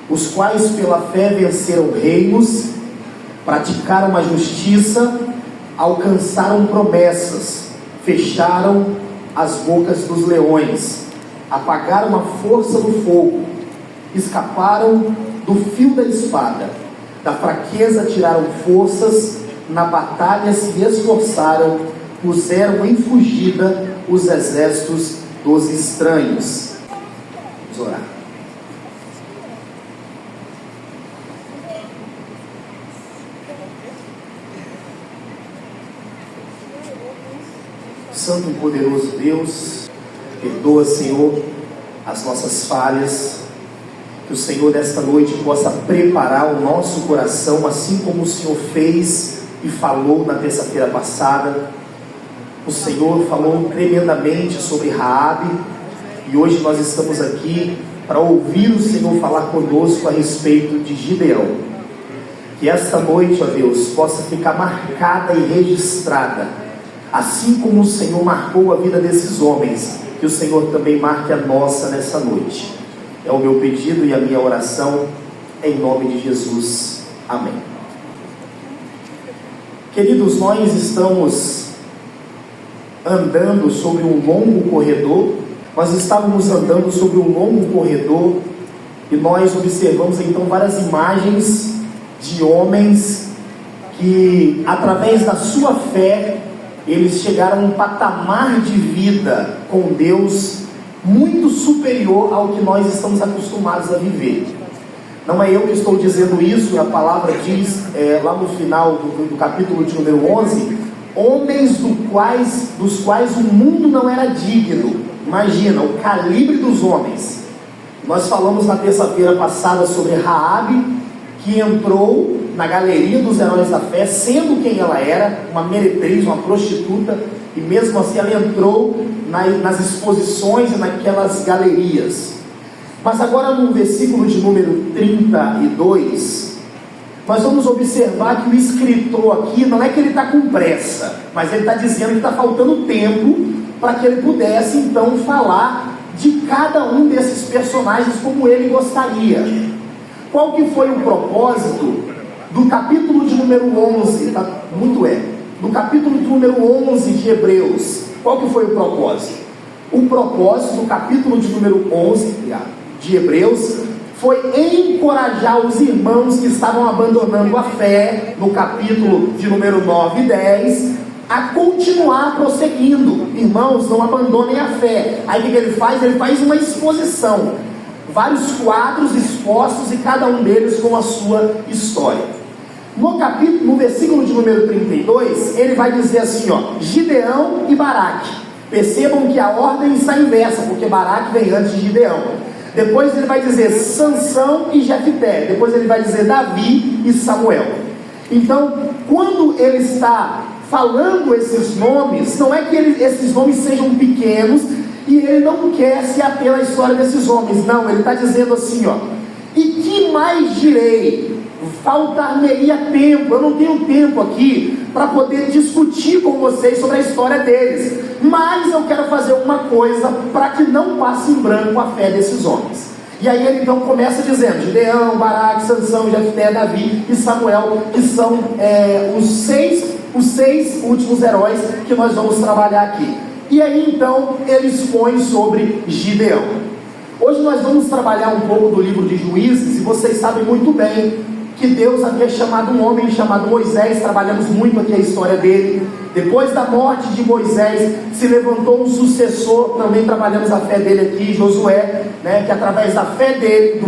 os quais pela fé venceram reinos, praticaram a justiça, alcançaram promessas, fecharam as bocas dos leões, apagaram a força do fogo, escaparam do fio da espada, da fraqueza tiraram forças, na batalha se esforçaram, puseram em fugida os exércitos dos estranhos. Vamos orar. Santo e poderoso Deus, perdoa, Senhor, as nossas falhas, que o Senhor nesta noite possa preparar o nosso coração, assim como o Senhor fez e falou na terça-feira passada. O Senhor falou tremendamente sobre Raabe, e hoje nós estamos aqui para ouvir o Senhor falar conosco a respeito de Gideão. Que esta noite, ó Deus, possa ficar marcada e registrada, assim como o Senhor marcou a vida desses homens, que o Senhor também marque a nossa nessa noite. É o meu pedido e a minha oração, em nome de Jesus. Amém. Queridos, nós estamos andando sobre um longo corredor. Nós estávamos andando sobre um longo corredor e nós observamos então várias imagens de homens que, através da sua fé, eles chegaram a um patamar de vida com Deus muito superior ao que nós estamos acostumados a viver. Não é eu que estou dizendo isso, a palavra diz lá no final do capítulo de número 11, homens dos quais o mundo não era digno. Imagina, o calibre dos homens. Nós falamos na terça-feira passada sobre Raabe, que entrou na galeria dos heróis da fé, sendo quem ela era, uma meretriz, uma prostituta, e mesmo assim ela entrou nas exposições e naquelas galerias. Mas agora no versículo de número 32, nós vamos observar que o escritor aqui, não é que ele está com pressa, mas ele está dizendo que está faltando tempo para que ele pudesse então falar de cada um desses personagens como ele gostaria. Qual que foi o propósito do capítulo de número 11, do capítulo de número 11 de Hebreus? Qual que foi o propósito? O propósito do capítulo de número 11 de Hebreus foi encorajar os irmãos que estavam abandonando a fé, no capítulo de número 9 e 10, a continuar prosseguindo. Irmãos, não abandonem a fé. Aí o que ele faz? Ele faz uma exposição, vários quadros expostos e cada um deles com a sua história. No versículo de número 32, ele vai dizer assim, Gideão e Baraque. Percebam que a ordem está inversa, porque Baraque vem antes de Gideão. Depois ele vai dizer Sansão e Jefté. Depois ele vai dizer Davi e Samuel. Então, quando ele está falando esses nomes, não é que esses nomes sejam pequenos e ele não quer se ater à história desses homens. Não, ele está dizendo assim, e que mais direi? Faltar-me-ia tempo. Eu não tenho tempo aqui para poder discutir com vocês sobre a história deles, mas eu quero fazer uma coisa para que não passe em branco a fé desses homens. E aí ele então começa dizendo Gideão, Baraque, Sansão, Jefté, Davi e Samuel, que são os seis últimos heróis que nós vamos trabalhar aqui. E aí então ele expõe sobre Gideão. Hoje nós vamos trabalhar um pouco do livro de Juízes, e vocês sabem muito bem que Deus havia chamado um homem chamado Moisés. Trabalhamos muito aqui a história dele. Depois da morte de Moisés, se levantou um sucessor, também trabalhamos a fé dele aqui, Josué, que através da fé dele,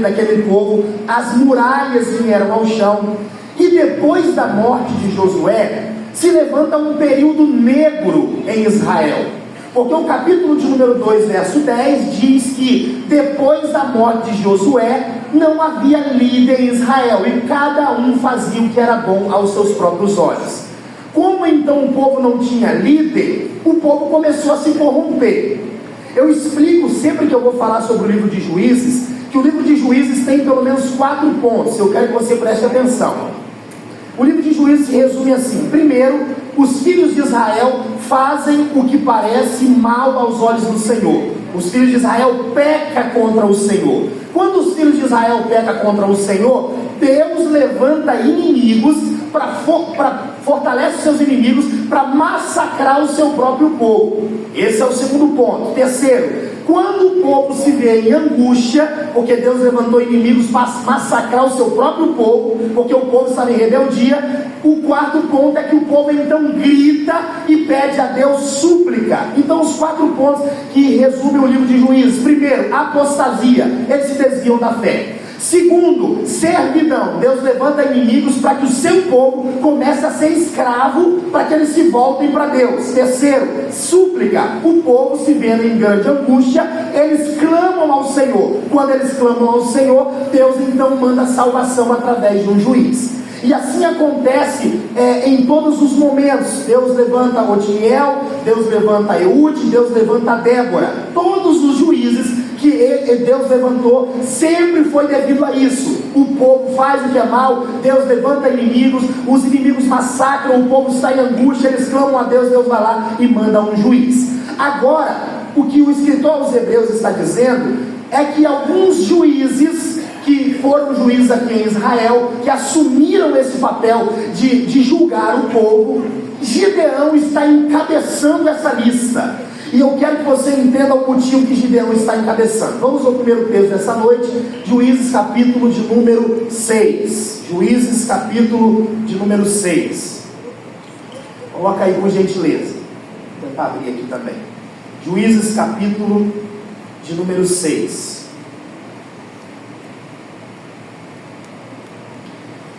daquele povo, as muralhas vieram ao chão. E depois da morte de Josué, se levanta um período negro em Israel. Porque o capítulo de número 2, verso 10, diz que depois da morte de Josué, não havia líder em Israel, e cada um fazia o que era bom aos seus próprios olhos. Como então o povo não tinha líder, o povo começou a se corromper. Eu explico sempre que eu vou falar sobre o livro de Juízes, que o livro de Juízes tem pelo menos 4 pontos, eu quero que você preste atenção. O livro de Juízes se resume assim: primeiro, os filhos de Israel fazem o que parece mal aos olhos do Senhor. os filhos de Israel pecam contra o Senhor. Quando os filhos de Israel pecam contra o Senhor, Deus levanta inimigos fortalece seus inimigos para massacrar o seu próprio povo. Esse é o segundo ponto. Terceiro, quando o povo se vê em angústia, porque Deus levantou inimigos para massacrar o seu próprio povo, porque o povo estava em rebeldia, o quarto ponto é que o povo então grita e pede a Deus súplica. Então os 4 pontos que resumem o livro de Juízes: primeiro, apostasia, eles se desviam da fé. Segundo, servidão, Deus levanta inimigos para que o seu povo comece a ser escravo, para que eles se voltem para Deus. Terceiro, súplica, o povo se vendo em grande angústia, eles clamam ao Senhor. Quando eles clamam ao Senhor, Deus então manda salvação através de um juiz. E assim acontece em todos os momentos. Deus levanta Otiniel, Deus levanta Eude, Deus levanta Débora. Todos os juízes que Deus levantou sempre foi devido a isso. O povo faz o que é mal, Deus levanta inimigos, os inimigos massacram, o povo está em angústia, eles clamam a Deus, Deus vai lá e manda um juiz. Agora, o que o escritor aos Hebreus está dizendo é que alguns juízes que foram juízes aqui em Israel, que assumiram esse papel de julgar o povo, Gideão está encabeçando essa lista. E eu quero que você entenda o motivo que Gideão está encabeçando. Vamos ao primeiro texto dessa noite, Juízes capítulo de número 6. Juízes capítulo de número 6. Coloca aí por gentileza. Vou tentar abrir aqui também. Juízes capítulo de número 6.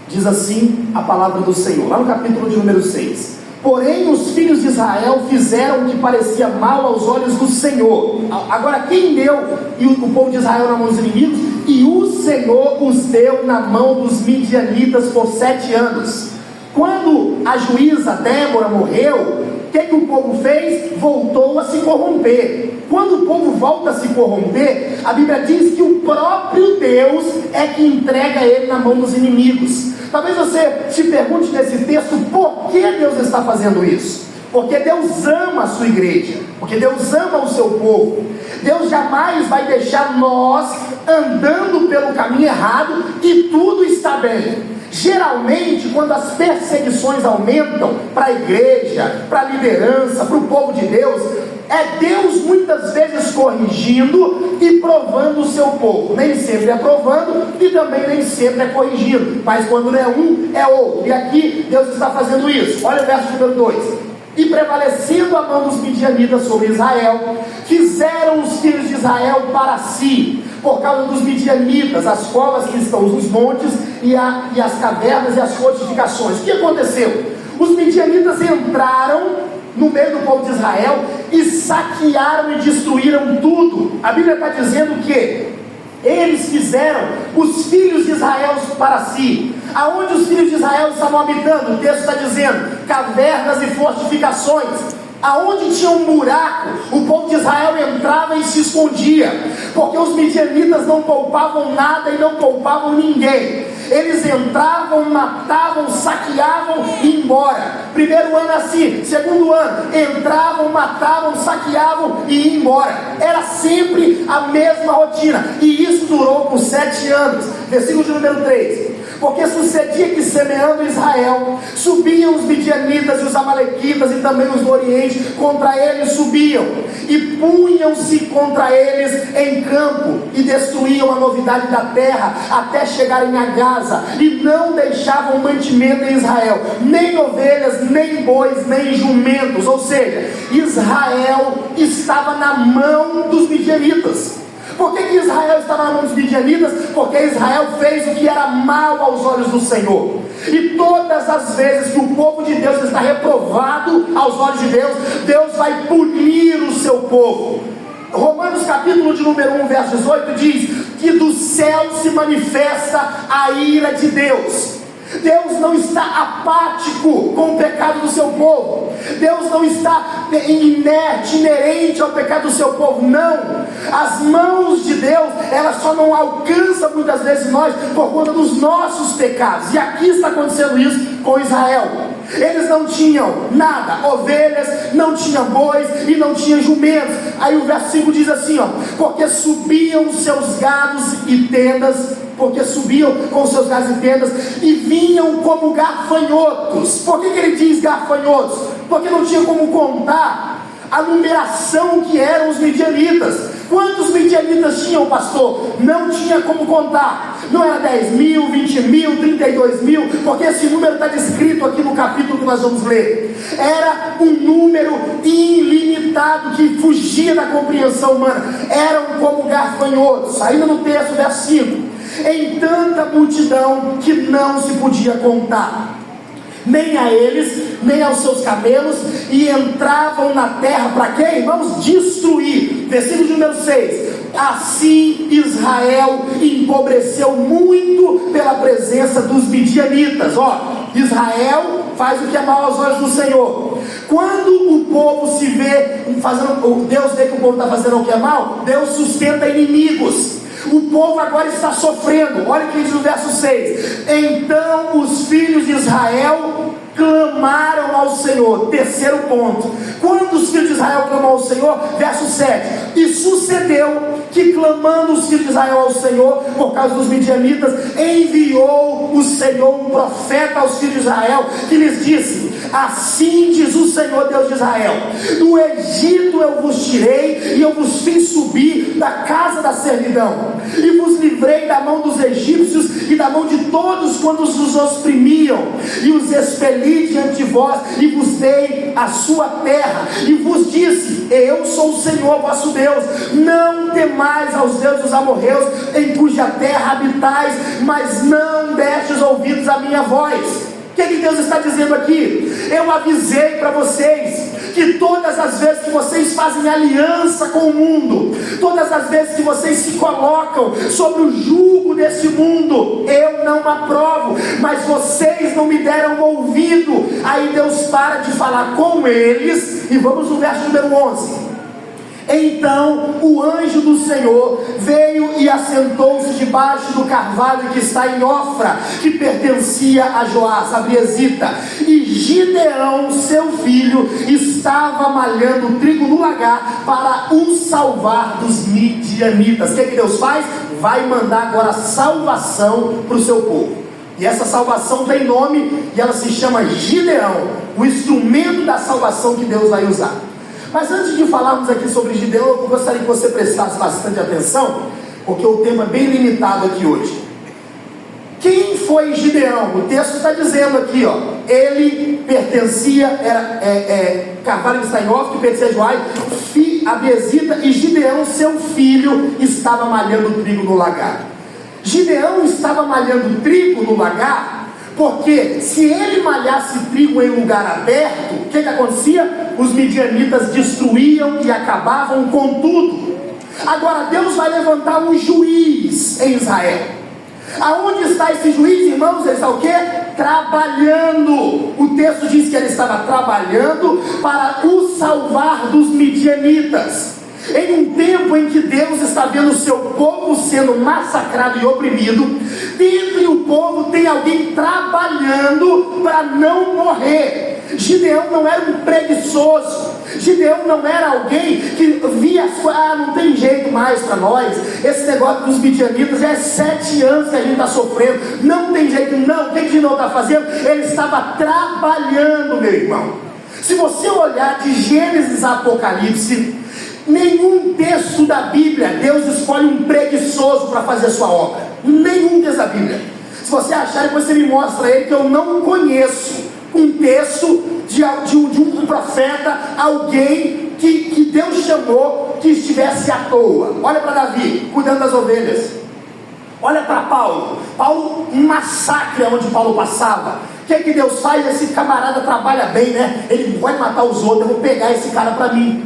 Diz assim a palavra do Senhor, lá no capítulo de número 6. Porém os filhos de Israel fizeram o que parecia mal aos olhos do Senhor. Agora quem deu o povo de Israel na mão dos inimigos? E o Senhor os deu na mão dos midianitas por 7 anos. Quando a juíza Débora morreu, o que o povo fez? Voltou a se corromper. Quando o povo volta a se corromper, a Bíblia diz que o próprio Deus é que entrega ele na mão dos inimigos. Talvez você se pergunte nesse texto, por que Deus está fazendo isso? Porque Deus ama a sua igreja, porque Deus ama o seu povo. Deus jamais vai deixar nós andando pelo caminho errado e tudo está bem. Geralmente, quando as perseguições aumentam para a igreja, para a liderança, para o povo de Deus, é Deus muitas vezes corrigindo e provando o seu povo. Nem sempre é provando e também nem sempre é corrigindo, mas quando não é um, é outro. E aqui Deus está fazendo isso. Olha o verso número 2. E prevalecendo a mão dos midianitas sobre Israel, fizeram os filhos de Israel para si, por causa dos midianitas, as covas que estão nos montes e as cavernas e as fortificações. O que aconteceu? Os midianitas entraram no meio do povo de Israel e saquearam e destruíram tudo. A Bíblia está dizendo que eles fizeram os filhos de Israel para si. Aonde os filhos de Israel estavam habitando? O texto está dizendo, cavernas e fortificações. Aonde tinha um buraco, o povo de Israel entrava e se escondia, porque os midianitas não poupavam nada e não poupavam ninguém. Eles entravam, matavam, saqueavam e iam embora. Primeiro ano assim, segundo ano, entravam, matavam, saqueavam e iam embora. Era sempre a mesma rotina, e isso durou por 7 anos. Versículo de número 3. Porque sucedia que, semeando Israel, subiam os midianitas e os amalequitas e também os do Oriente, contra eles subiam e punham-se contra eles em campo e destruíam a novidade da terra até chegarem a Gaza, e não deixavam mantimento em Israel, nem ovelhas, nem bois, nem jumentos. Ou seja, Israel estava na mão dos midianitas. Por que Israel estava na mão dos midianitas? Porque Israel fez o que era mal aos olhos do Senhor. E todas as vezes que o povo de Deus está reprovado aos olhos de Deus, Deus vai punir o seu povo. Romanos capítulo de número 1, verso 18 diz que do céu se manifesta a ira de Deus. Deus não está apático com o pecado do seu povo. Deus não está inerte, inerente ao pecado do seu povo. Não. As mãos de Deus, elas só não alcançam muitas vezes nós por conta dos nossos pecados. E aqui está acontecendo isso com Israel. Eles não tinham nada, ovelhas, não tinham bois e não tinham jumentos. Aí o versículo diz assim, porque subiam os seus gados e tendas, porque subiam com os seus gados e tendas e vinham como gafanhotos. Por que ele diz gafanhotos? Porque não tinha como contar a numeração que eram os midianitas. Quantos midianitas tinham, pastor? Não tinha como contar. Não era 10 mil, 20 mil, 32 mil, porque esse número está descrito aqui no capítulo que nós vamos ler. Era um número ilimitado que fugia da compreensão humana. Eram como gafanhotos. Ainda no texto, versículo, em tanta multidão que não se podia contar, nem a eles, nem aos seus camelos, e entravam na terra para quê, irmãos? Destruir. Versículo número 6. Assim Israel empobreceu muito pela presença dos midianitas. Israel faz o que é mal aos olhos do Senhor. Quando o povo se vê fazendo, Deus vê que o povo está fazendo o que é mal, Deus sustenta inimigos. O povo agora está sofrendo. Olha o que diz no verso 6. Então os filhos de Israel clamaram ao Senhor. Terceiro ponto. Quando os filhos de Israel clamam ao Senhor, verso 7. E sucedeu que, clamando os filhos de Israel ao Senhor por causa dos midianitas, enviou o Senhor um profeta aos filhos de Israel, que lhes disse: assim diz o Senhor Deus de Israel: do Egito eu vos tirei, e eu vos fiz subir da casa da servidão, e vos livrei da mão dos egípcios e da mão de todos quantos os oprimiam, e os expeli diante de vós, e vos dei a sua terra, e vos disse: eu sou o Senhor vosso Deus. Não temais aos deuses dos amorreus, em cuja terra habitais, mas não destes ouvidos à minha voz. O que Deus está dizendo aqui? Eu avisei para vocês que todas as vezes que vocês fazem aliança com o mundo, todas as vezes que vocês se colocam sobre o jugo desse mundo, eu não aprovo, mas vocês não me deram ouvido. Aí Deus para de falar com eles, e vamos no verso número 11. Então o anjo do Senhor veio e assentou-se debaixo do carvalho que está em Ofra, que pertencia a Joás, a Biezita. E Gideão, seu filho, estava malhando trigo no lagar para o salvar dos midianitas. O que Deus faz? Vai mandar agora salvação para o seu povo. E essa salvação tem nome, e ela se chama Gideão, o instrumento da salvação que Deus vai usar. Mas antes de falarmos aqui sobre Gideão, eu gostaria que você prestasse bastante atenção, porque o tema é bem limitado aqui hoje. Quem foi Gideão? O texto está dizendo aqui, ele pertencia, carvalho de Steinhoff, que pertencia a Joás, a Biezita, e Gideão, seu filho, estava malhando trigo no lagar. Gideão estava malhando trigo no lagar, porque se ele malhasse trigo em lugar aberto, o que acontecia? Os midianitas destruíam e acabavam com tudo. Agora Deus vai levantar um juiz em Israel. Aonde está esse juiz, irmãos? Ele está o quê? Trabalhando. O texto diz que ele estava trabalhando para o salvar dos midianitas. Em um tempo em que Deus está vendo o seu povo sendo massacrado e oprimido, dentro do povo tem alguém trabalhando para não morrer. Gideão não era um preguiçoso. Gideão não era alguém que via as coisas, não tem jeito mais para nós, esse negócio dos midianitas já é 7 anos que a gente está sofrendo, não tem jeito não. O que Gideão está fazendo? Ele estava trabalhando, meu irmão. Se você olhar de Gênesis a Apocalipse, nenhum texto da Bíblia Deus escolhe um preguiçoso para fazer a sua obra. Nenhum texto da Bíblia. Se você achar, depois você me mostra ele, que eu não conheço um texto de um profeta, alguém que Deus chamou que estivesse à toa. Olha para Davi, cuidando das ovelhas. Olha para Paulo, um massacre onde Paulo passava. O que Deus faz? Esse camarada trabalha bem, né? Ele vai matar os outros, eu vou pegar esse cara para mim.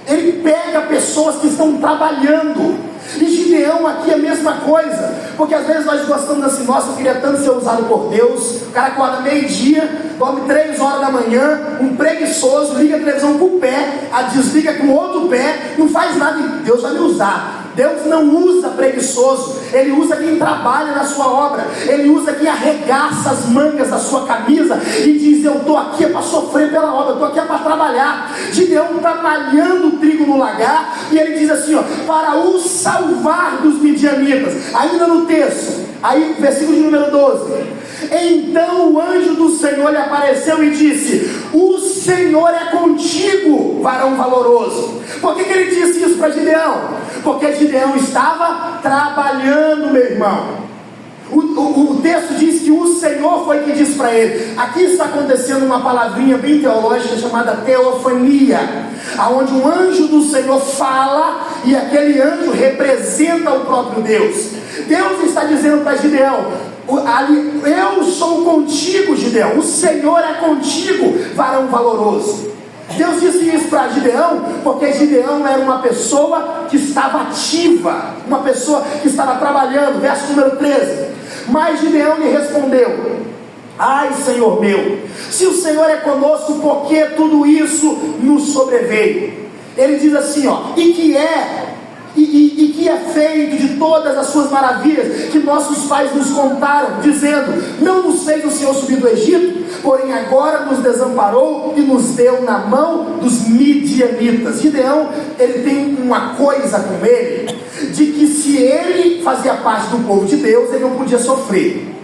Ele pega pessoas que estão trabalhando. E Gideão aqui é a mesma coisa, porque às vezes nós gostamos assim: nossa, eu queria tanto ser usado por Deus. O cara acorda meio-dia, dorme 3 horas da manhã, um preguiçoso, liga a televisão com o pé, desliga com o outro pé, não faz nada, e Deus vai me usar. Deus não usa preguiçoso, Ele usa quem trabalha na sua obra, Ele usa quem arregaça as mangas da sua camisa e diz: eu estou aqui para sofrer pela obra, eu estou aqui para trabalhar. Gideão está malhando o trigo no lagar, e ele diz assim, para o salvar dos midianitas. Ainda no texto, aí versículo de número 12: então o anjo do Senhor lhe apareceu e disse: o Senhor é contigo, varão valoroso. Por que ele disse isso para Gideão? Porque Gideão estava trabalhando, meu irmão. O texto diz que o Senhor foi que disse para ele. Aqui está acontecendo uma palavrinha bem teológica chamada teofania, aonde um anjo do Senhor fala e aquele anjo representa o próprio Deus. Deus está dizendo para Gideão: eu sou contigo, Gideão, o Senhor é contigo, varão valoroso. Deus disse isso para Gideão porque Gideão era uma pessoa que estava ativa, uma pessoa que estava trabalhando. Verso número 13: mas Gideão lhe respondeu: ai, Senhor meu, se o Senhor é conosco, por que tudo isso nos sobreveio? Ele diz assim, e que é feito de todas as suas maravilhas que nossos pais nos contaram, dizendo: não nos fez o Senhor subir do Egito, porém agora nos desamparou e nos deu na mão dos midianitas. Gideão, ele tem uma coisa com ele, de que se ele fazia parte do povo de Deus, ele não podia sofrer.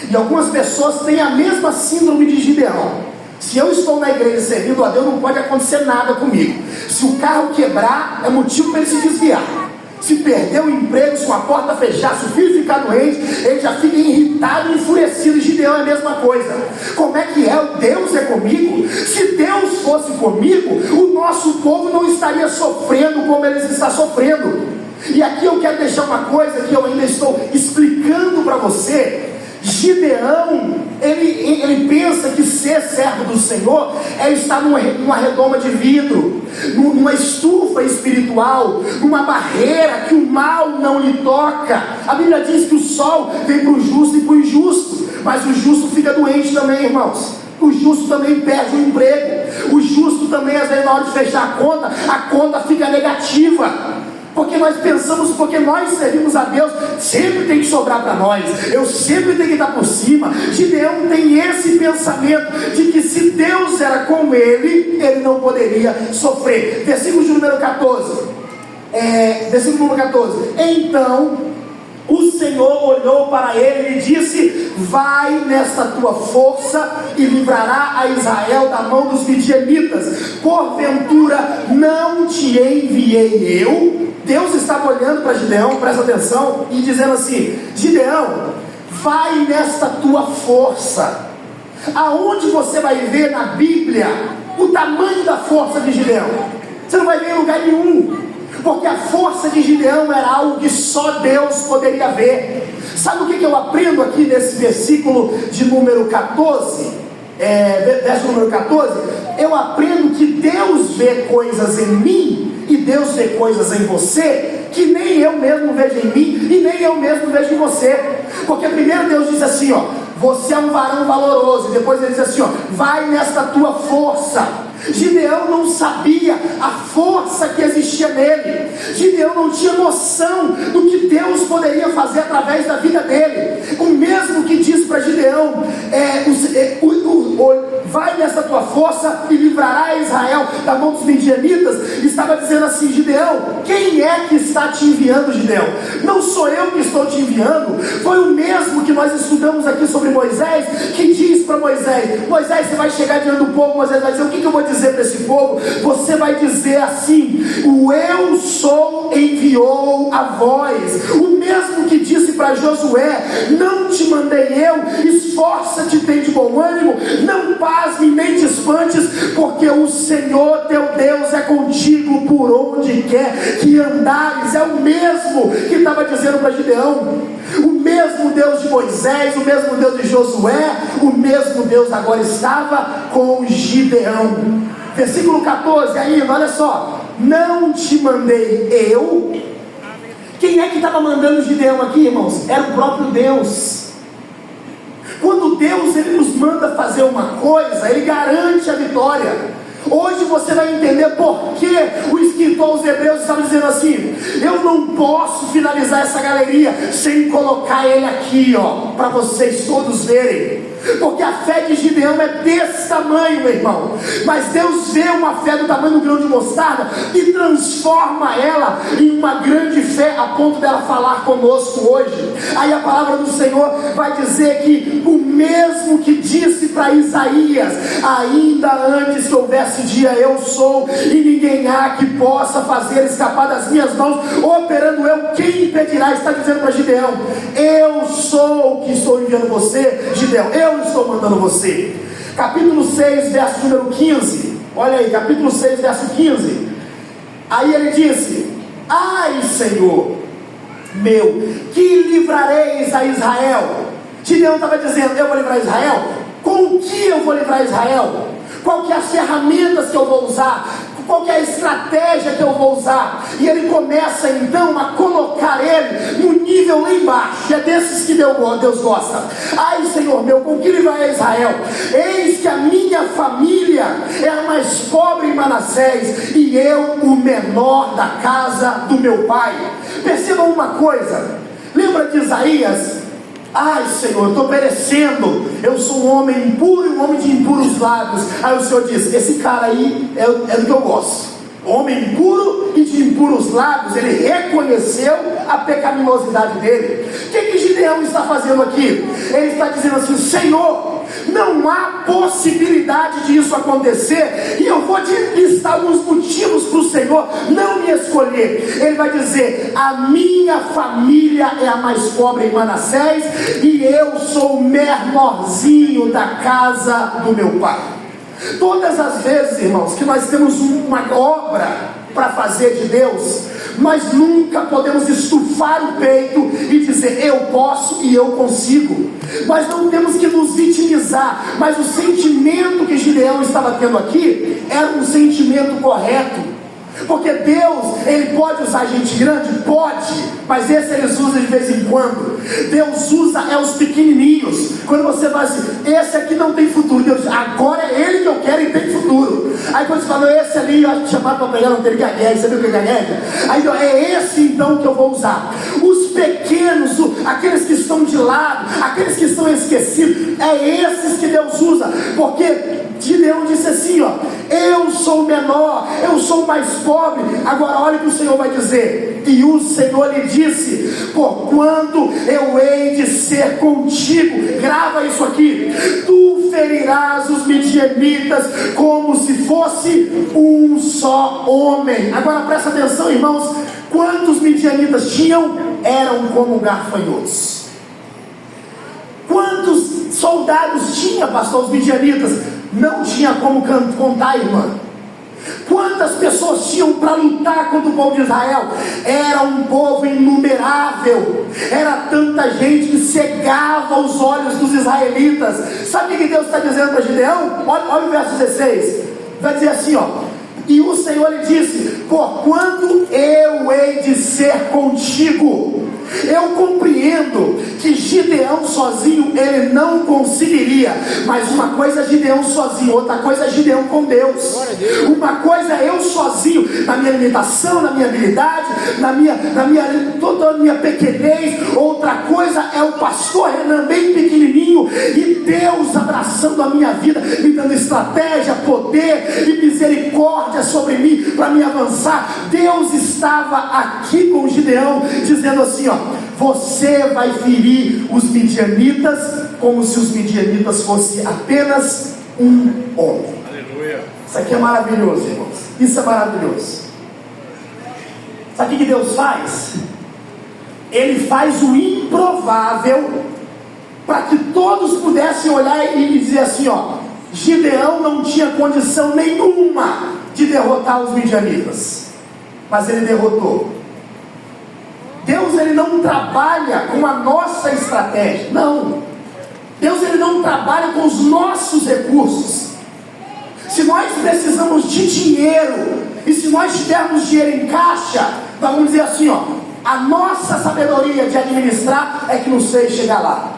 E algumas pessoas têm a mesma síndrome de Gideão: se eu estou na igreja servindo a Deus, não pode acontecer nada comigo. Se o carro quebrar, é motivo para ele se desviar. Se perder o emprego, se uma porta fechar, se o filho ficar doente, ele já fica irritado e enfurecido. Gideão é a mesma coisa. Como é que é? O Deus é comigo? Se Deus fosse comigo, o nosso povo não estaria sofrendo como eles estão sofrendo. E aqui eu quero deixar uma coisa que eu ainda estou explicando para você. Gideão, ele pensa que ser servo do Senhor é estar numa redoma de vidro, numa estufa espiritual, numa barreira que o mal não lhe toca. A Bíblia diz que o sol vem para o justo e para o injusto, mas o justo fica doente também, irmãos. O justo também perde o emprego. O justo também, às vezes, na hora de fechar a conta fica negativa. Porque nós pensamos, porque nós servimos a Deus, sempre tem que sobrar para nós, eu sempre tenho que estar por cima. Gideão tem esse pensamento de que se Deus era com ele, ele não poderia sofrer. Versículo de número 14. Versículo número 14. Então o Senhor olhou para ele e disse: vai nesta tua força e livrará a Israel da mão dos midianitas. Porventura não te enviei eu? Deus estava olhando para Gideão, presta atenção, e dizendo assim: Gideão, vai nesta tua força. Aonde você vai ver na Bíblia o tamanho da força de Gideão? Você não vai ver em lugar nenhum, porque a força de Gideão era algo que só Deus poderia ver. Sabe o que eu aprendo aqui nesse versículo de número 14? Verso número 14. Eu aprendo que Deus vê coisas em mim e Deus vê coisas em você que nem eu mesmo vejo em mim e nem eu mesmo vejo em você. Porque primeiro Deus diz assim, você é um varão valoroso, e depois ele diz assim, vai nesta tua força. Gideão não sabia a força que existia nele. Gideão não tinha noção do que Deus poderia fazer através da vida dele. O mesmo que diz para Gideão, vai nessa tua força e livrará Israel da mão dos midianitas, estava dizendo assim: Gideão, quem é que está te enviando, Gideão? Não sou eu que estou te enviando. Foi o mesmo que nós estudamos aqui sobre Moisés, que diz para Moisés: Moisés, você vai chegar diante do povo. Moisés vai dizer: o que eu vou dizer para esse povo? Você vai dizer assim: o eu sou enviou a vós. O mesmo que disse para Josué: não te mandei eu, esforça-te, tem de bom ânimo, não pasme nem te espantes, porque o Senhor teu Deus é contigo por onde quer que andares. É o mesmo que estava dizendo para Gideão. O mesmo Deus de Moisés, o mesmo Deus de Josué, o mesmo Deus agora estava com Gideão. Versículo 14 ainda, olha só: não te mandei eu. Quem é que estava mandando Gideão aqui, irmãos? Era o próprio Deus. Quando Deus ele nos manda fazer uma coisa, ele garante a vitória. Hoje você vai entender por que o escritor aos Hebreus estava dizendo assim: eu não posso finalizar essa galeria sem colocar ele aqui, para vocês todos verem. Porque a fé de Gideão é desse tamanho, meu irmão. Mas Deus vê uma fé do tamanho do grão de mostarda e transforma ela em uma grande fé, a ponto dela falar conosco hoje. Aí a palavra do Senhor vai dizer que o mesmo que disse para Isaías, ainda antes que houvesse dia, eu sou, e ninguém há que possa fazer escapar das minhas mãos, operando eu, quem impedirá? Está dizendo para Gideão: eu sou o que estou enviando você, Gideão, eu estou mandando você. Capítulo 6, verso número 15. Olha aí, capítulo 6, verso 15. Aí ele disse: ai, Senhor meu, que livrareis a Israel? Gideão estava dizendo: eu vou livrar Israel? Com o que eu vou livrar Israel? Qual que é as ferramentas que eu vou usar? Qual que é a estratégia que eu vou usar? E ele começa então a colocar ele no nível lá embaixo. É desses que Deus gosta. Ai, Senhor meu, com que livrarei Israel? Eis que a minha família é a mais pobre em Manassés, e eu o menor da casa do meu pai. Percebam uma coisa. Lembra de Isaías? Ai, Senhor, eu estou perecendo, eu sou um homem impuro e um homem de impuros lábios. Aí o Senhor diz: esse cara aí é do que eu gosto. Homem impuro e de impuros lábios. Ele reconheceu a pecaminosidade dele. O que Gideão está fazendo aqui? Ele está dizendo assim: Senhor, não há possibilidade de isso acontecer, e eu vou te listar alguns motivos para o Senhor não me escolher. Ele vai dizer: a minha família é a mais pobre em Manassés, e eu sou o menorzinho da casa do meu pai. Todas as vezes, irmãos, que nós temos uma obra para fazer de Deus, nós nunca podemos estufar o peito e dizer: eu posso e eu consigo. Nós não temos que nos vitimizar, mas o sentimento que Gideão estava tendo aqui era um sentimento correto. Porque Deus, Ele pode usar gente grande? Pode, mas esse Ele usa de vez em quando. Deus usa os pequenininhos. Quando você fala assim: esse aqui não tem futuro, Deus diz: agora é ele que eu quero e tem futuro. Aí quando você fala: esse ali, eu acho que chamaram para pregar, não tem gagueja. Você viu que é gagueja? Aí então, é esse então que eu vou usar. Os pequenos, aqueles que estão de lado, aqueles que estão esquecidos, é esses que Deus usa. Porque Gideão disse assim: eu sou o menor, eu sou o mais pobre. Agora olha o que o Senhor vai dizer: e o Senhor lhe disse: porquanto eu hei de ser contigo. Grava isso aqui: tu ferirás os midianitas como se fosse um só homem. Agora presta atenção, irmãos. Quantos midianitas tinham? Eram como gafanhotos. Quantos soldados tinha, pastor, os midianitas? Não tinha como contar, irmã. Quantas pessoas tinham para lutar contra o povo de Israel? Era um povo inumerável. Era tanta gente que cegava os olhos dos israelitas. Sabe o que Deus está dizendo para Gideão? Olha o verso 16. Vai dizer assim: e o Senhor lhe disse: porquanto eu hei de ser contigo. Eu compreendo que Gideão sozinho ele não conseguiria, mas uma coisa é Gideão sozinho, outra coisa é Gideão com Deus. Uma coisa é eu sozinho, na minha limitação, na minha habilidade, toda a minha pequenez. Outra coisa é o pastor Renan bem pequenininho e Deus abraçando a minha vida, me dando estratégia, poder e misericórdia sobre mim para me avançar. Deus estava aqui com Gideão dizendo assim: você vai ferir os midianitas como se os midianitas fossem apenas um homem. Aleluia. Isso aqui é maravilhoso, irmãos. Isso é maravilhoso. Sabe o que Deus faz? Ele faz o improvável para que todos pudessem olhar e dizer assim: Gideão não tinha condição nenhuma de derrotar os midianitas, mas ele derrotou. Deus ele não trabalha com a nossa estratégia, não. Deus ele não trabalha com os nossos recursos. Se nós precisamos de dinheiro, e se nós tivermos dinheiro em caixa, vamos dizer assim: a nossa sabedoria de administrar é que não sei chegar lá.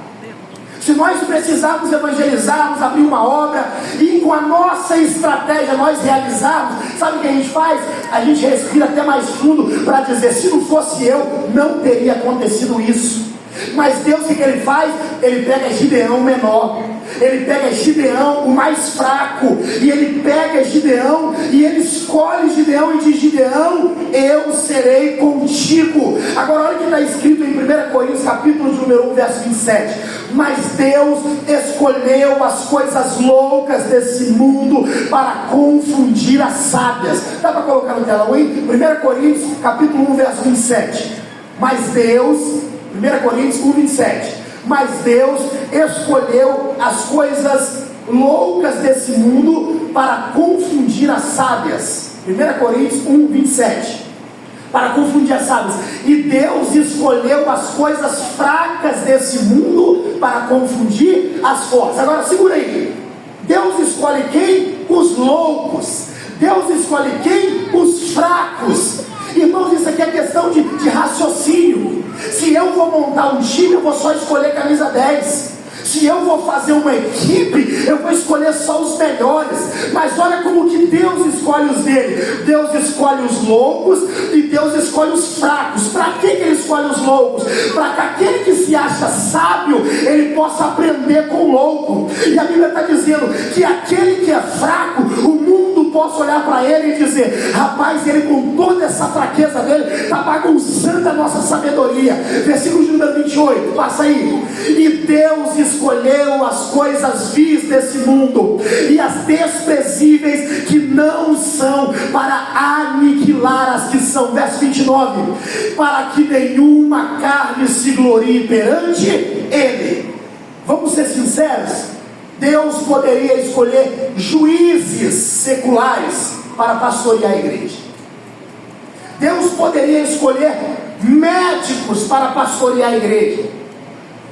Se nós precisarmos evangelizarmos, abrir uma obra e com a nossa estratégia nós realizarmos, sabe o que a gente faz? A gente respira até mais fundo para dizer: se não fosse eu, não teria acontecido isso. Mas Deus, o que ele faz? Ele pega Gideão menor, ele pega Gideão o mais fraco, e ele pega Gideão e ele escolhe Gideão e diz: Gideão, eu serei contigo. Agora olha o que está escrito em 1 Coríntios capítulo número 1, verso 27. Mas Deus escolheu as coisas loucas desse mundo para confundir as sábias. Dá para colocar no telão aí? 1 Coríntios capítulo 1, verso 27. Mas Deus, 1 Coríntios 1, 27. Mas Deus escolheu as coisas loucas desse mundo para confundir as sábias. 1 Coríntios 1, 27. Para confundir as sábias. E Deus escolheu as coisas fracas desse mundo para confundir as fortes. Agora segura aí. Deus escolhe quem? Os loucos. Deus escolhe quem? Os fracos. Irmãos, isso aqui é questão de raciocínio. Se eu vou montar um time, eu vou só escolher camisa 10. Se eu vou fazer uma equipe, eu vou escolher só os melhores. Mas olha como que Deus escolhe os dele. Deus escolhe os loucos e Deus escolhe os fracos. Para que ele escolhe os loucos? Para que aquele que se acha sábio, ele possa aprender com o louco. E a Bíblia está dizendo que aquele que é fraco, o mundo possa olhar para ele e dizer: rapaz, ele com toda essa fraqueza dele, está bagunçando a nossa sabedoria. Versículo de número 28, passa aí. E Deus escolheu as coisas vis desse mundo e as desprezíveis que não são, para aniquilar as que são. Verso 29. Para que nenhuma carne se glorie perante ele. Vamos ser sinceros. Deus poderia escolher juízes seculares para pastorear a igreja. Deus poderia escolher médicos para pastorear a igreja.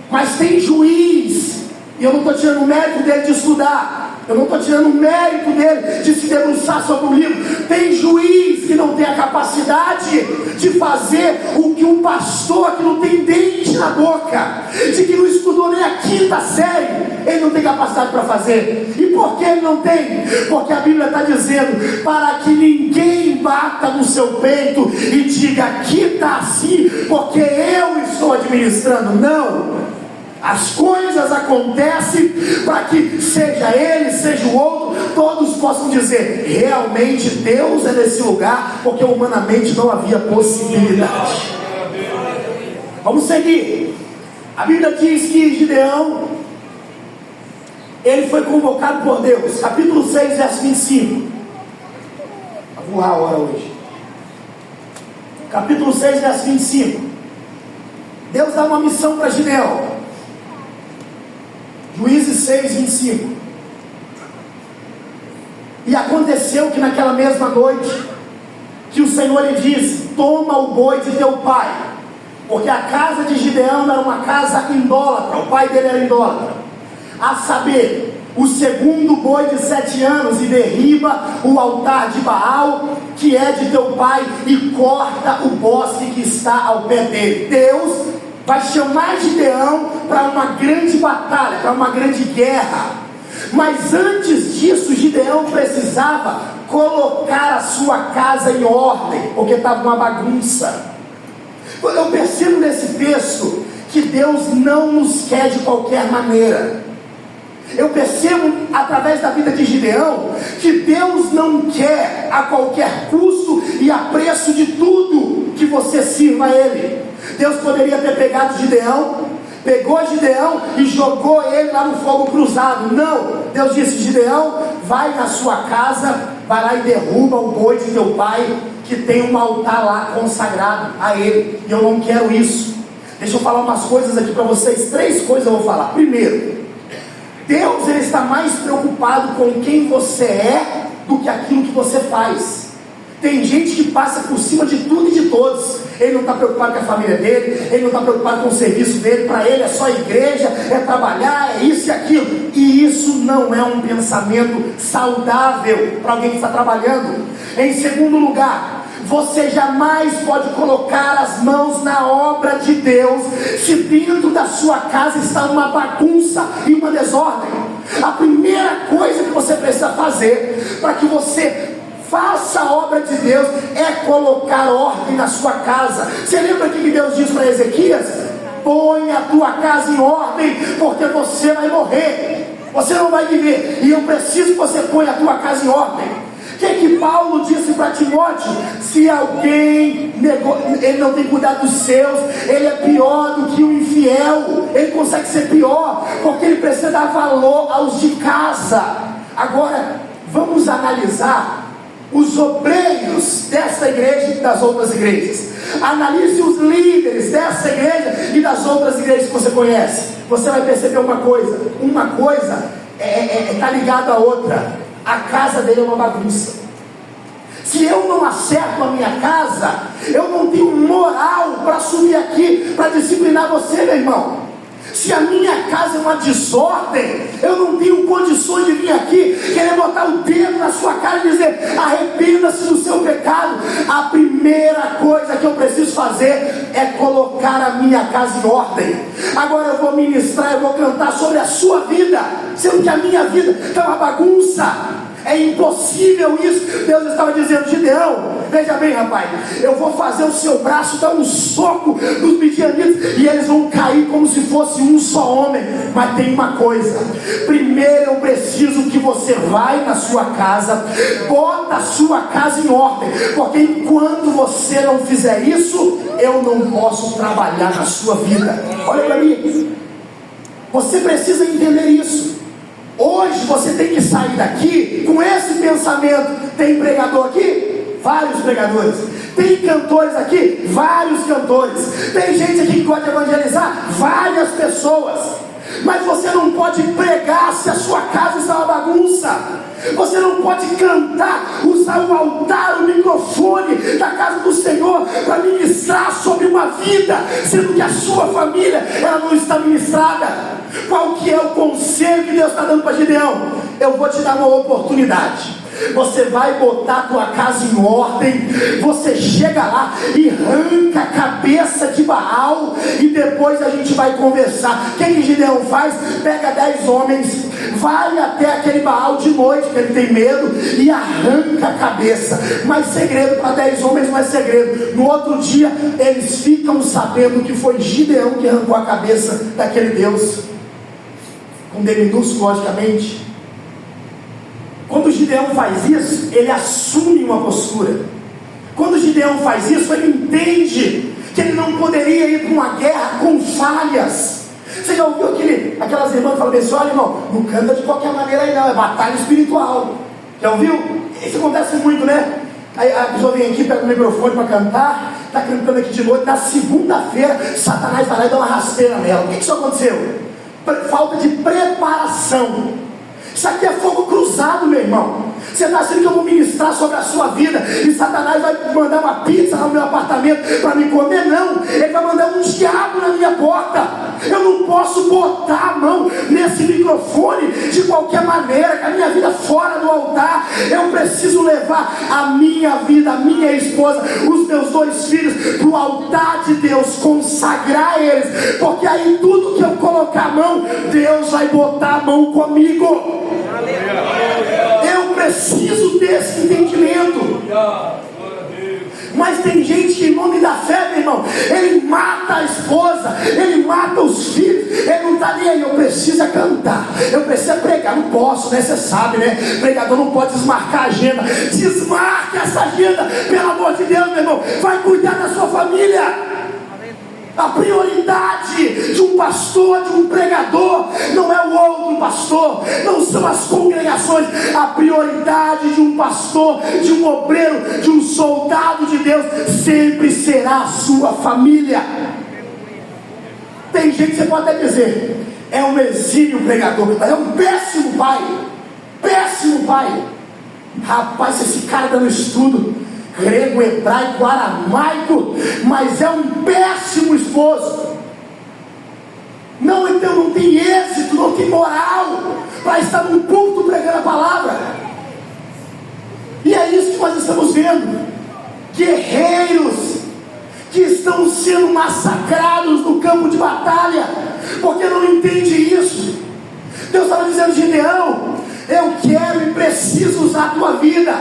Mas tem juiz, e eu não estou tirando o mérito dele de estudar, eu não estou tirando o mérito dele de se debruçar sobre um livro. Tem juiz que não tem a capacidade de fazer o que um pastor que não tem dente na boca, de que não estudou nem a 5ª série, ele não tem capacidade para fazer. E por que ele não tem? Porque a Bíblia está dizendo: para que ninguém bata no seu peito e diga: aqui está assim, porque eu estou administrando. Não. As coisas acontecem para que seja ele, seja o outro, todos possam dizer: realmente Deus é nesse lugar, porque humanamente não havia possibilidade. Vamos seguir. A Bíblia diz que Gideão, ele foi convocado por Deus. Capítulo 6, verso 25. Vou voar a hora hoje. Capítulo 6, verso 25. Deus dá uma missão para Gideão. Juízes 6, 25. E aconteceu que naquela mesma noite, que o Senhor lhe disse: toma o boi de teu pai, porque a casa de Gideão era uma casa idólatra, o pai dele era idólatra, a saber, o segundo boi de 7 anos, e derriba o altar de Baal, que é de teu pai, e corta o bosque que está ao pé dele. Deus vai chamar Gideão para uma grande batalha, para uma grande guerra. Mas antes disso, Gideão precisava colocar a sua casa em ordem, porque estava uma bagunça. Eu percebo nesse texto que Deus não nos quer de qualquer maneira. Eu percebo através da vida de Gideão que Deus não quer a qualquer custo e a preço de tudo que você sirva a Ele. Deus poderia ter pegado Gideão, pegou Gideão e jogou ele lá no fogo cruzado. Não, Deus disse: Gideão, vai na sua casa, vai lá e derruba o boi de teu pai, que tem um altar lá consagrado a ele. E eu não quero isso. Deixa eu falar umas coisas aqui para vocês. 3 coisas eu vou falar. Primeiro, Deus, ele está mais preocupado com quem você é do que aquilo que você faz. Tem gente que passa por cima de tudo e de todos. Ele não está preocupado com a família dele, ele não está preocupado com o serviço dele. Para ele é só igreja, é trabalhar, é isso e aquilo. E isso não é um pensamento saudável para alguém que está trabalhando. Em segundo lugar, Você jamais pode colocar as mãos na obra de Deus se dentro da sua casa está uma bagunça e uma desordem. A primeira coisa que você precisa fazer para que você faça a obra de Deus é colocar ordem na sua casa. Você lembra que Deus disse para Ezequias? Põe a tua casa em ordem, porque você vai morrer, você não vai viver, e eu preciso que você ponha a tua casa em ordem. O que Paulo disse para Timóteo? Se alguém ele não tem cuidado dos seus, ele é pior do que o infiel. Ele consegue ser pior, porque ele precisa dar valor aos de casa. Agora, vamos analisar os obreiros dessa igreja e das outras igrejas. Analise os líderes dessa igreja e das outras igrejas que você conhece. Você vai perceber uma coisa está ligada à outra. A casa dele é uma bagunça. Se eu não acerto a minha casa, eu não tenho moral para subir aqui para disciplinar você, meu irmão. Se a minha casa é uma desordem, eu não tenho condições de vir aqui querer botar o dedo na sua cara e dizer: arrependa-se do seu pecado. A primeira coisa que eu preciso fazer é colocar a minha casa em ordem. Agora eu vou ministrar, eu vou cantar sobre a sua vida, sendo que a minha vida está uma bagunça. É impossível isso. Deus estava dizendo: Gideão, veja bem, rapaz, eu vou fazer o seu braço dar um soco nos midianitas e eles vão cair como se fosse um só homem. Mas tem uma coisa: primeiro eu preciso que você vai na sua casa, bota a sua casa em ordem, porque enquanto você não fizer isso, eu não posso trabalhar na sua vida. Olha para mim, você precisa entender isso. Hoje você tem que sair daqui com esse pensamento. Tem pregador aqui? Vários pregadores. Tem cantores aqui? Vários cantores. Tem gente aqui que gosta de evangelizar? Várias pessoas. Mas você não pode pregar se a sua casa está uma bagunça. Você não pode cantar, usar o altar, o microfone da casa do Senhor para ministrar sobre uma vida, sendo que a sua família ela não está ministrada. Qual que é o conselho que Deus está dando para Gideão? Eu vou te dar uma oportunidade. Você vai botar a tua casa em ordem. Você chega lá e arranca a cabeça de Baal, e depois a gente vai conversar. O que Gideão faz? Pega 10 homens, vai até aquele Baal de noite, que ele tem medo, e arranca a cabeça. Mas segredo para 10 homens não é segredo. No outro dia eles ficam sabendo que foi Gideão que arrancou a cabeça daquele Deus, com D minúsculo, logicamente. Quando Gideão faz isso, ele assume uma postura. Quando Gideão faz isso, ele entende que ele não poderia ir para uma guerra com falhas. Você já ouviu aquelas irmãs que falam assim: olha, irmão, não canta de qualquer maneira aí não, é batalha espiritual. Já ouviu? Isso acontece muito, né? Aí a pessoa vem aqui, pega o microfone para cantar, está cantando aqui de noite, na segunda-feira Satanás vai lá e dá uma rasteira nela. O que isso aconteceu? Falta de preparação. Isso aqui é fogo cruzado, meu irmão. Você está achando que eu vou ministrar sobre a sua vida e Satanás vai mandar uma pizza no meu apartamento para me comer? Não, ele vai mandar um diabo na minha porta. Eu não posso botar a mão nesse microfone de qualquer maneira, com a minha vida fora do altar. Eu preciso levar a minha vida, a minha esposa, os meus 2 filhos para o altar de Deus, consagrar eles, porque aí tudo que eu colocar a mão, Deus vai botar a mão comigo. Eu preciso desse entendimento. Mas tem gente que, em nome da fé, meu irmão, ele mata a esposa, ele mata os filhos, ele não está nem aí. Eu preciso cantar, eu preciso pregar. Não posso, né? Você sabe, né? Pregador não pode desmarcar a agenda. Desmarque essa agenda, pelo amor de Deus, meu irmão. Vai cuidar da sua família. A prioridade de um pastor, de um pregador, não é o outro pastor, não são as congregações. A prioridade de um pastor, de um obreiro, de um soldado de Deus, sempre será a sua família. Tem gente que você pode até dizer: é um exímio pregador, mas é um péssimo pai. Péssimo pai. Rapaz, se esse cara dando estudo grego, hebraico, aramaico, mas é um péssimo esposo. Não, então não tem êxito, não tem moral para estar num púlpito pregando a palavra. E é isso que nós estamos vendo. guerreiros que estão sendo massacrados no campo de batalha, porque não entende isso. Deus estava dizendo: Gideão, eu quero e preciso usar a tua vida,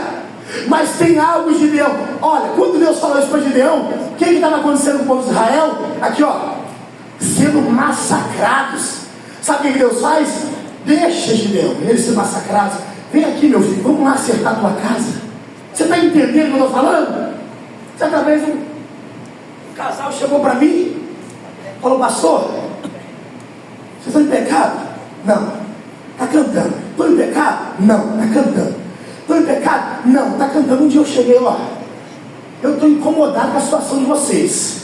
mas tem algo, Gideão. Olha, quando Deus falou isso para Gideão, o que estava acontecendo com o povo de Israel? Aqui ó, sendo massacrados. Sabe o que Deus faz? Deixa, Gideão, eles serem massacrados. Vem aqui, meu filho, vamos lá acertar a tua casa. Você está entendendo o que eu estou falando? Certa vez um casal chegou para mim, falou: pastor, vocês estão em pecado? Não. Está cantando. Estou em pecado? Não. Está cantando. Estou em pecado? Não. Está cantando. Um dia eu cheguei: ó, eu estou incomodado com a situação de vocês.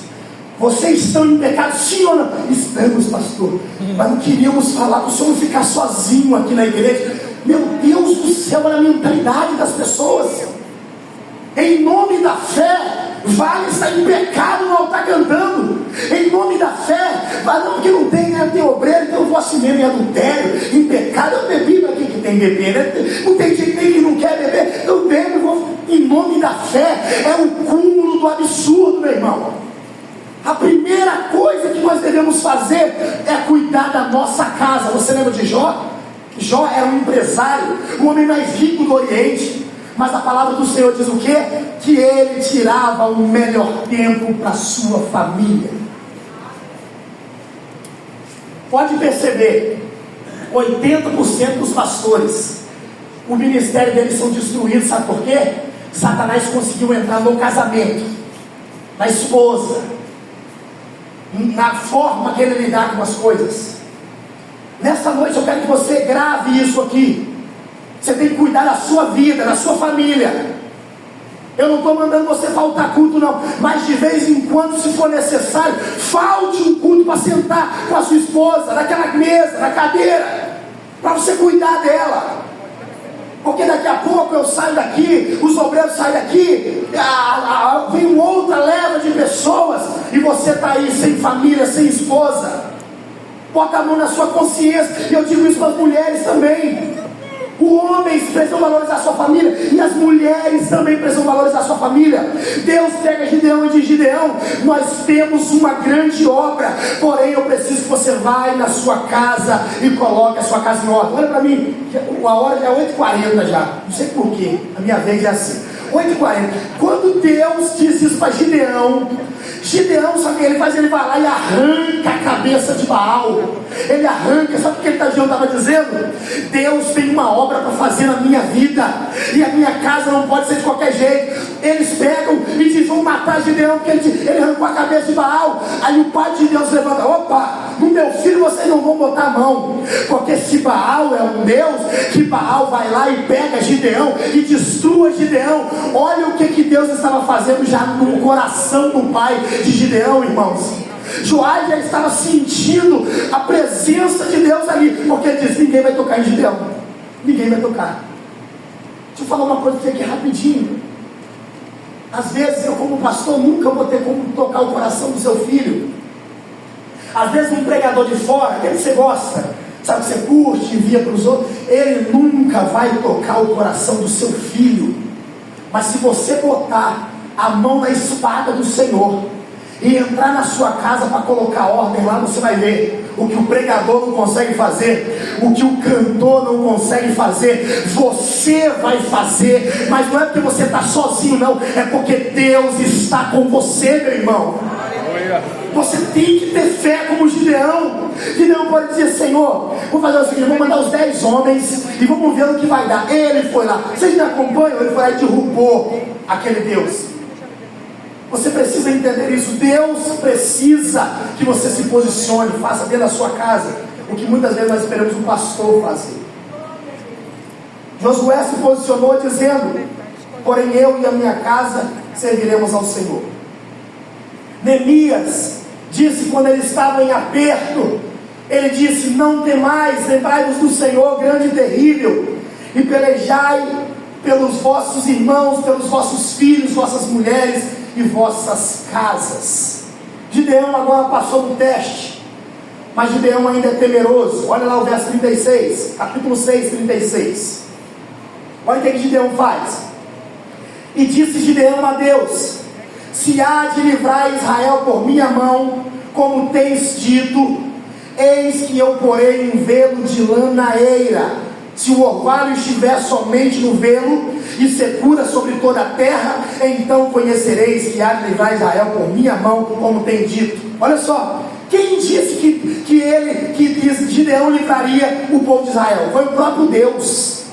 Vocês estão em pecado, sim ou não? Estamos, pastor, mas não queríamos falar para o senhor não ficar sozinho aqui na igreja. Meu Deus do céu, olha a mentalidade das pessoas. Em nome da fé, vale estar em pecado, não está cantando. Em nome da fé, vale não, porque não tem, né? Tem obreiro, então eu vou assim mesmo em adultério, em pecado. Eu bebi, mas quem que tem beber, né? Não tem gente nem que não quer beber, eu bebo, vou. Em nome da fé, é o cúmulo do absurdo, meu irmão. A primeira coisa que nós devemos fazer é cuidar da nossa casa. Você lembra de Jó? Jó era um empresário, o homem mais rico do Oriente. Mas a palavra do Senhor diz o quê? Que ele tirava o melhor tempo para a sua família. Pode perceber, 80% dos pastores, o ministério deles são destruídos. Sabe por quê? Satanás conseguiu entrar no casamento, na esposa, na forma que ele lidar com as coisas. Nessa noite eu quero que você grave isso aqui. Você tem que cuidar da sua vida, da sua família. Eu não estou mandando você faltar culto não, mas de vez em quando, se for necessário, falte um culto para sentar com a sua esposa, naquela mesa, na cadeira, para você cuidar dela. Porque daqui a pouco eu saio daqui, os obreiros saem daqui, vem outra leva de pessoas, e você está aí sem família, sem esposa. Bota a mão na sua consciência. E eu digo isso para as mulheres também. Os homens precisam valorizar a sua família, e as mulheres também precisam valorizar a sua família. Deus pega Gideão e diz: Gideão, nós temos uma grande obra, porém eu preciso que você vá na sua casa e coloque a sua casa em ordem. Olha para mim, a hora já é 8h40 já, não sei porquê, a minha vez é assim, 8h40. Quando Deus diz isso para Gideão, sabe o que ele faz? Ele vai lá e arranca a cabeça de Baal. Ele arranca. Sabe o que Gideão estava dizendo? Deus tem uma obra para fazer na minha vida, e a minha casa não pode ser de qualquer jeito. Eles pegam e dizem: vão matar Gideão, porque ele arrancou a cabeça de Baal. Aí o pai de Gideão se levanta: opa, no meu filho vocês não vão botar a mão, porque se Baal é um Deus, que Baal vai lá e pega Gideão e destrua Gideão. Olha o que Deus estava fazendo já no coração do pai de Gideão, irmãos. Joás já estava sentindo a presença de Deus ali, porque ele diz: ninguém vai tocar em Gideão, ninguém vai tocar. Deixa eu falar uma coisa para você aqui rapidinho. Às vezes eu, como pastor, nunca vou ter como tocar o coração do seu filho. Às vezes um pregador de fora, aquele que você gosta, sabe, que você curte, envia para os outros, ele nunca vai tocar o coração do seu filho. Mas se você botar a mão na espada do Senhor e entrar na sua casa para colocar ordem lá, você vai ver o que o pregador não consegue fazer, o que o cantor não consegue fazer, você vai fazer. Mas não é porque você está sozinho não, é porque Deus está com você, meu irmão. Você tem que ter fé como Gideão. Gideão pode dizer: Senhor, vou fazer o seguinte, vou mandar os 10 homens e vamos ver o que vai dar. Ele foi lá, vocês me acompanham? Ele foi lá e derrubou aquele Deus. Você precisa entender isso. Deus precisa que você se posicione, faça dentro da sua casa o que muitas vezes nós esperamos um pastor fazer. Josué se posicionou dizendo: porém eu e a minha casa serviremos ao Senhor. Neemias disse, quando ele estava em aperto, ele disse: não temais, lembrai-vos do Senhor grande e terrível, e pelejai pelos vossos irmãos, pelos vossos filhos, vossas mulheres e vossas casas. Gideão agora passou no teste, mas Gideão ainda é temeroso. Olha lá o verso 36, capítulo 6, 36. Olha o que Gideão faz. E disse Gideão a Deus: se há de livrar Israel por minha mão, como tens dito, eis que eu porei um velo de lã na eira. Se o orvalho estiver somente no velo e secura sobre toda a terra, então conhecereis que há de livrar Israel por minha mão, como tem dito. Olha só, quem disse que Gideão livraria o povo de Israel? Foi o próprio Deus.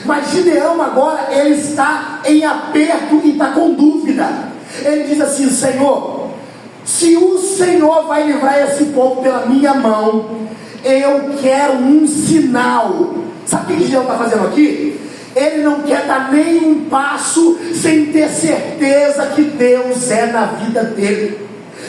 Mas Gideão agora, ele está em aperto e está com dúvida. Ele diz assim: Senhor, se o Senhor vai livrar esse povo pela minha mão, eu quero um sinal. Sabe o que Gideão está fazendo aqui? Ele não quer dar nenhum passo sem ter certeza que Deus é na vida dele.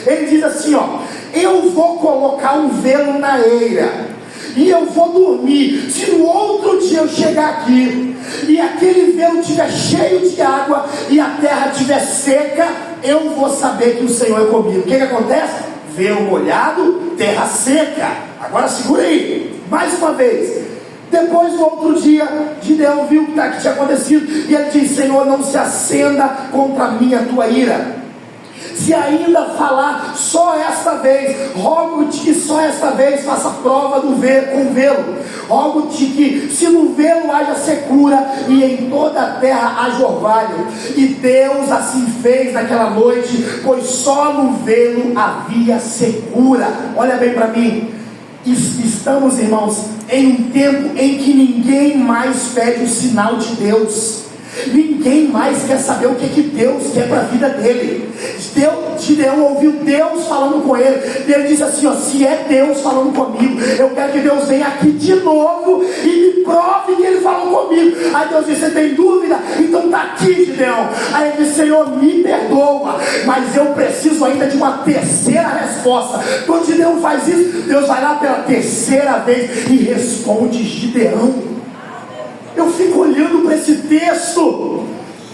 Ele diz assim, ó: eu vou colocar um velo na eira e eu vou dormir. Se no outro dia eu chegar aqui e aquele velo estiver cheio de água e a terra estiver seca, eu vou saber que o Senhor é comigo. O que acontece? Velo molhado, terra seca. Agora segura aí, mais uma vez. Depois, no outro dia, Gideão viu o que tinha acontecido e ele diz: Senhor, não se acenda contra mim a tua ira. Se ainda falar só esta vez, rogo-te que só esta vez faça prova com velo. Rogo-te que se no velo haja secura e em toda a terra haja orvalho. E Deus assim fez naquela noite, pois só no velo havia secura. Olha bem para mim. Estamos, irmãos, em um tempo em que ninguém mais pede o sinal de Deus. Ninguém mais quer saber o que Deus quer para a vida dele. Gideão ouviu Deus falando com ele. Ele disse assim, ó: se é Deus falando comigo, eu quero que Deus venha aqui de novo e me prove que ele falou comigo. Aí Deus disse: você tem dúvida? Então está aqui, Gideão. Aí ele disse: Senhor, me perdoa, mas eu preciso ainda de uma terceira resposta. Quando Gideão faz isso, Deus vai lá pela terceira vez e responde Gideão. Eu fico olhando para esse texto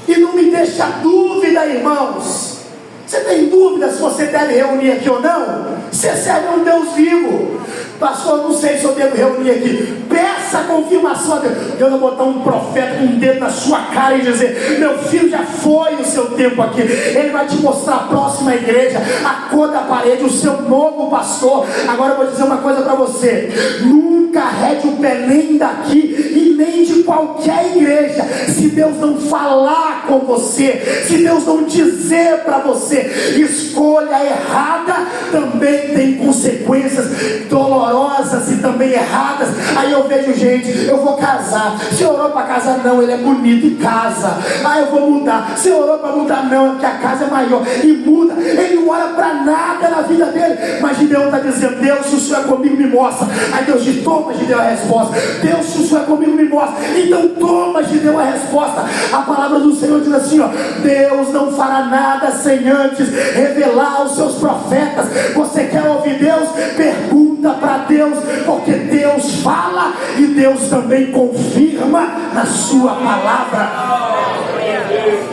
e não me deixa dúvida, irmãos. Você tem dúvida se você deve reunir aqui ou não? Você serve a um Deus vivo. Pastor, não sei se eu devo reunir aqui. Peça a confirmação a Deus. Deus vai botar um profeta com um dedo na sua cara e dizer: meu filho, já foi o seu tempo aqui. Ele vai te mostrar a próxima igreja, a cor da parede, o seu novo pastor. Agora eu vou dizer uma coisa para você: nunca arrede o pé nem daqui e nem de qualquer igreja, se Deus não falar com você, se Deus não dizer para você. Escolha errada também tem consequências dolorosas e também erradas. Aí eu vejo gente: eu vou casar. Você orou para casar? Não, ele é bonito e casa. Ah, eu vou mudar. Você orou para mudar? Não, é porque a casa é maior e muda. Ele não olha para nada na vida dele. Mas Gideão está dizendo: Deus, se o Senhor é comigo, me mostra. Aí Deus diz: toma, Gideão, a resposta. Deus, se o Senhor é comigo, me mostra. Então toma, Gideão, a resposta. A palavra do Senhor diz assim, ó: Deus não fará nada sem antes revelar aos seus profetas. Você quer ouvir Deus? Pergunta para Deus, porque Deus fala e Deus também confirma na sua palavra.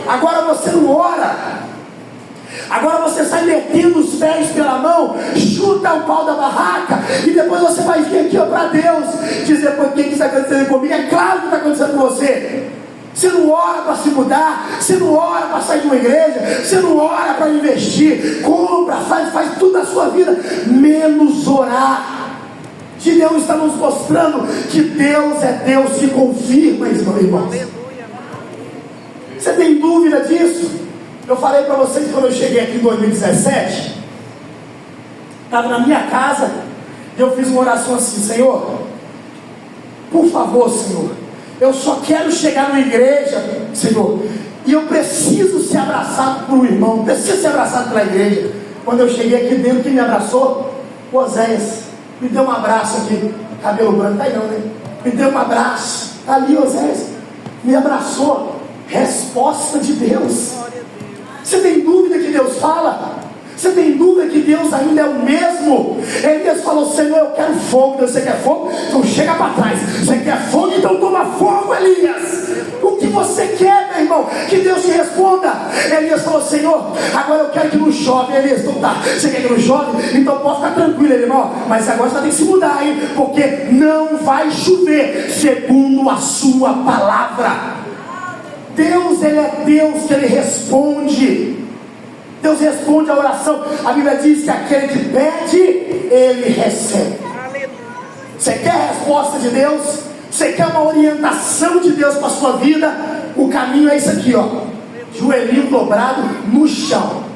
Agora você não ora. Agora você sai metendo os pés pela mão, chuta o pau da barraca e depois você vai vir aqui para Deus dizer: por que está acontecendo comigo? É claro que está acontecendo com você. Você não ora para se mudar, você não ora para sair de uma igreja, você não ora para investir, compra, faz tudo na sua vida, menos orar. Gideão está nos mostrando que Deus é Deus que confirma, irmãos. Você tem dúvida disso? Eu falei para vocês quando eu cheguei aqui em 2017, estava na minha casa e eu fiz uma oração assim: Senhor, por favor, Senhor, eu só quero chegar numa igreja, Senhor, e eu preciso ser abraçado por um irmão, preciso ser abraçado pela igreja. Quando eu cheguei aqui dentro, quem me abraçou? O Oséias. Me deu um abraço aqui, cabelo branco, tá aí não, né? Me deu um abraço, tá ali, Oséias, me abraçou. Resposta de Deus. Você tem dúvida que Deus fala? Você tem dúvida que Deus ainda é o mesmo? Elias falou: Senhor, eu quero fogo. Deus: você quer fogo? Então chega para trás. Você quer fogo? Então toma fogo, Elias. O que você quer, meu irmão? Que Deus te responda. Elias falou: Senhor, agora eu quero que não chove. Elias: então tá, você quer que não chove? Então pode ficar tranquilo, irmão. Mas agora você tem que se mudar, hein? Porque não vai chover segundo a sua palavra. Deus, Ele é Deus que Ele responde. Deus responde a oração. A Bíblia diz que aquele que pede, Ele recebe. Você quer a resposta de Deus? Você quer uma orientação de Deus para a sua vida? O caminho é isso aqui, ó. Joelhinho dobrado no chão.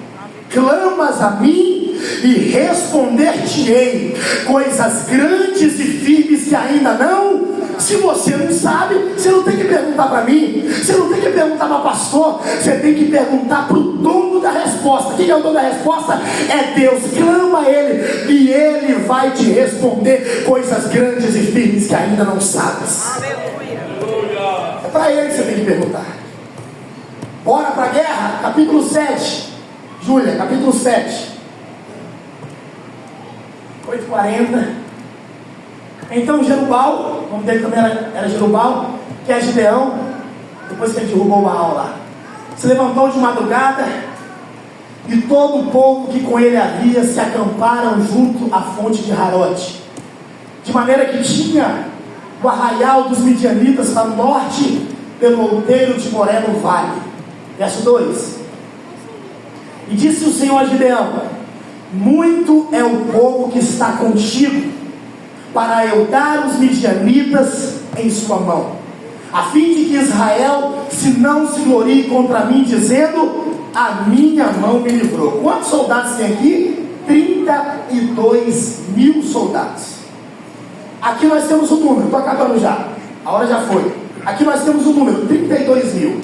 Clamas a mim e responder-te-ei coisas grandes e firmes que ainda não. Se você não sabe, você não tem que perguntar para mim, você não tem que perguntar para o pastor, você tem que perguntar para o dono da resposta. Quem é o dono da resposta? É Deus. Clama a Ele e Ele vai te responder coisas grandes e firmes que ainda não sabes. É para Ele que você tem que perguntar. Bora para a guerra, capítulo 7. Júlia, capítulo 7, 8h40. Então Jerubal, o nome dele também era Jerubal, que é Gideão, depois que ele derrubou o Baal lá, se levantou de madrugada, e todo o povo que com ele havia se acamparam junto à fonte de Harote, de maneira que tinha o arraial dos midianitas a norte, pelo outeiro de Moré no vale. Verso 2. E disse o Senhor a Gideão: muito é o povo que está contigo, para eu dar os midianitas em sua mão, a fim de que Israel não se glorie contra mim, dizendo: a minha mão me livrou. Quantos soldados tem aqui? 32.000 soldados. Aqui nós temos o número, estou acabando já, a hora já foi. Aqui nós temos o número, 32.000.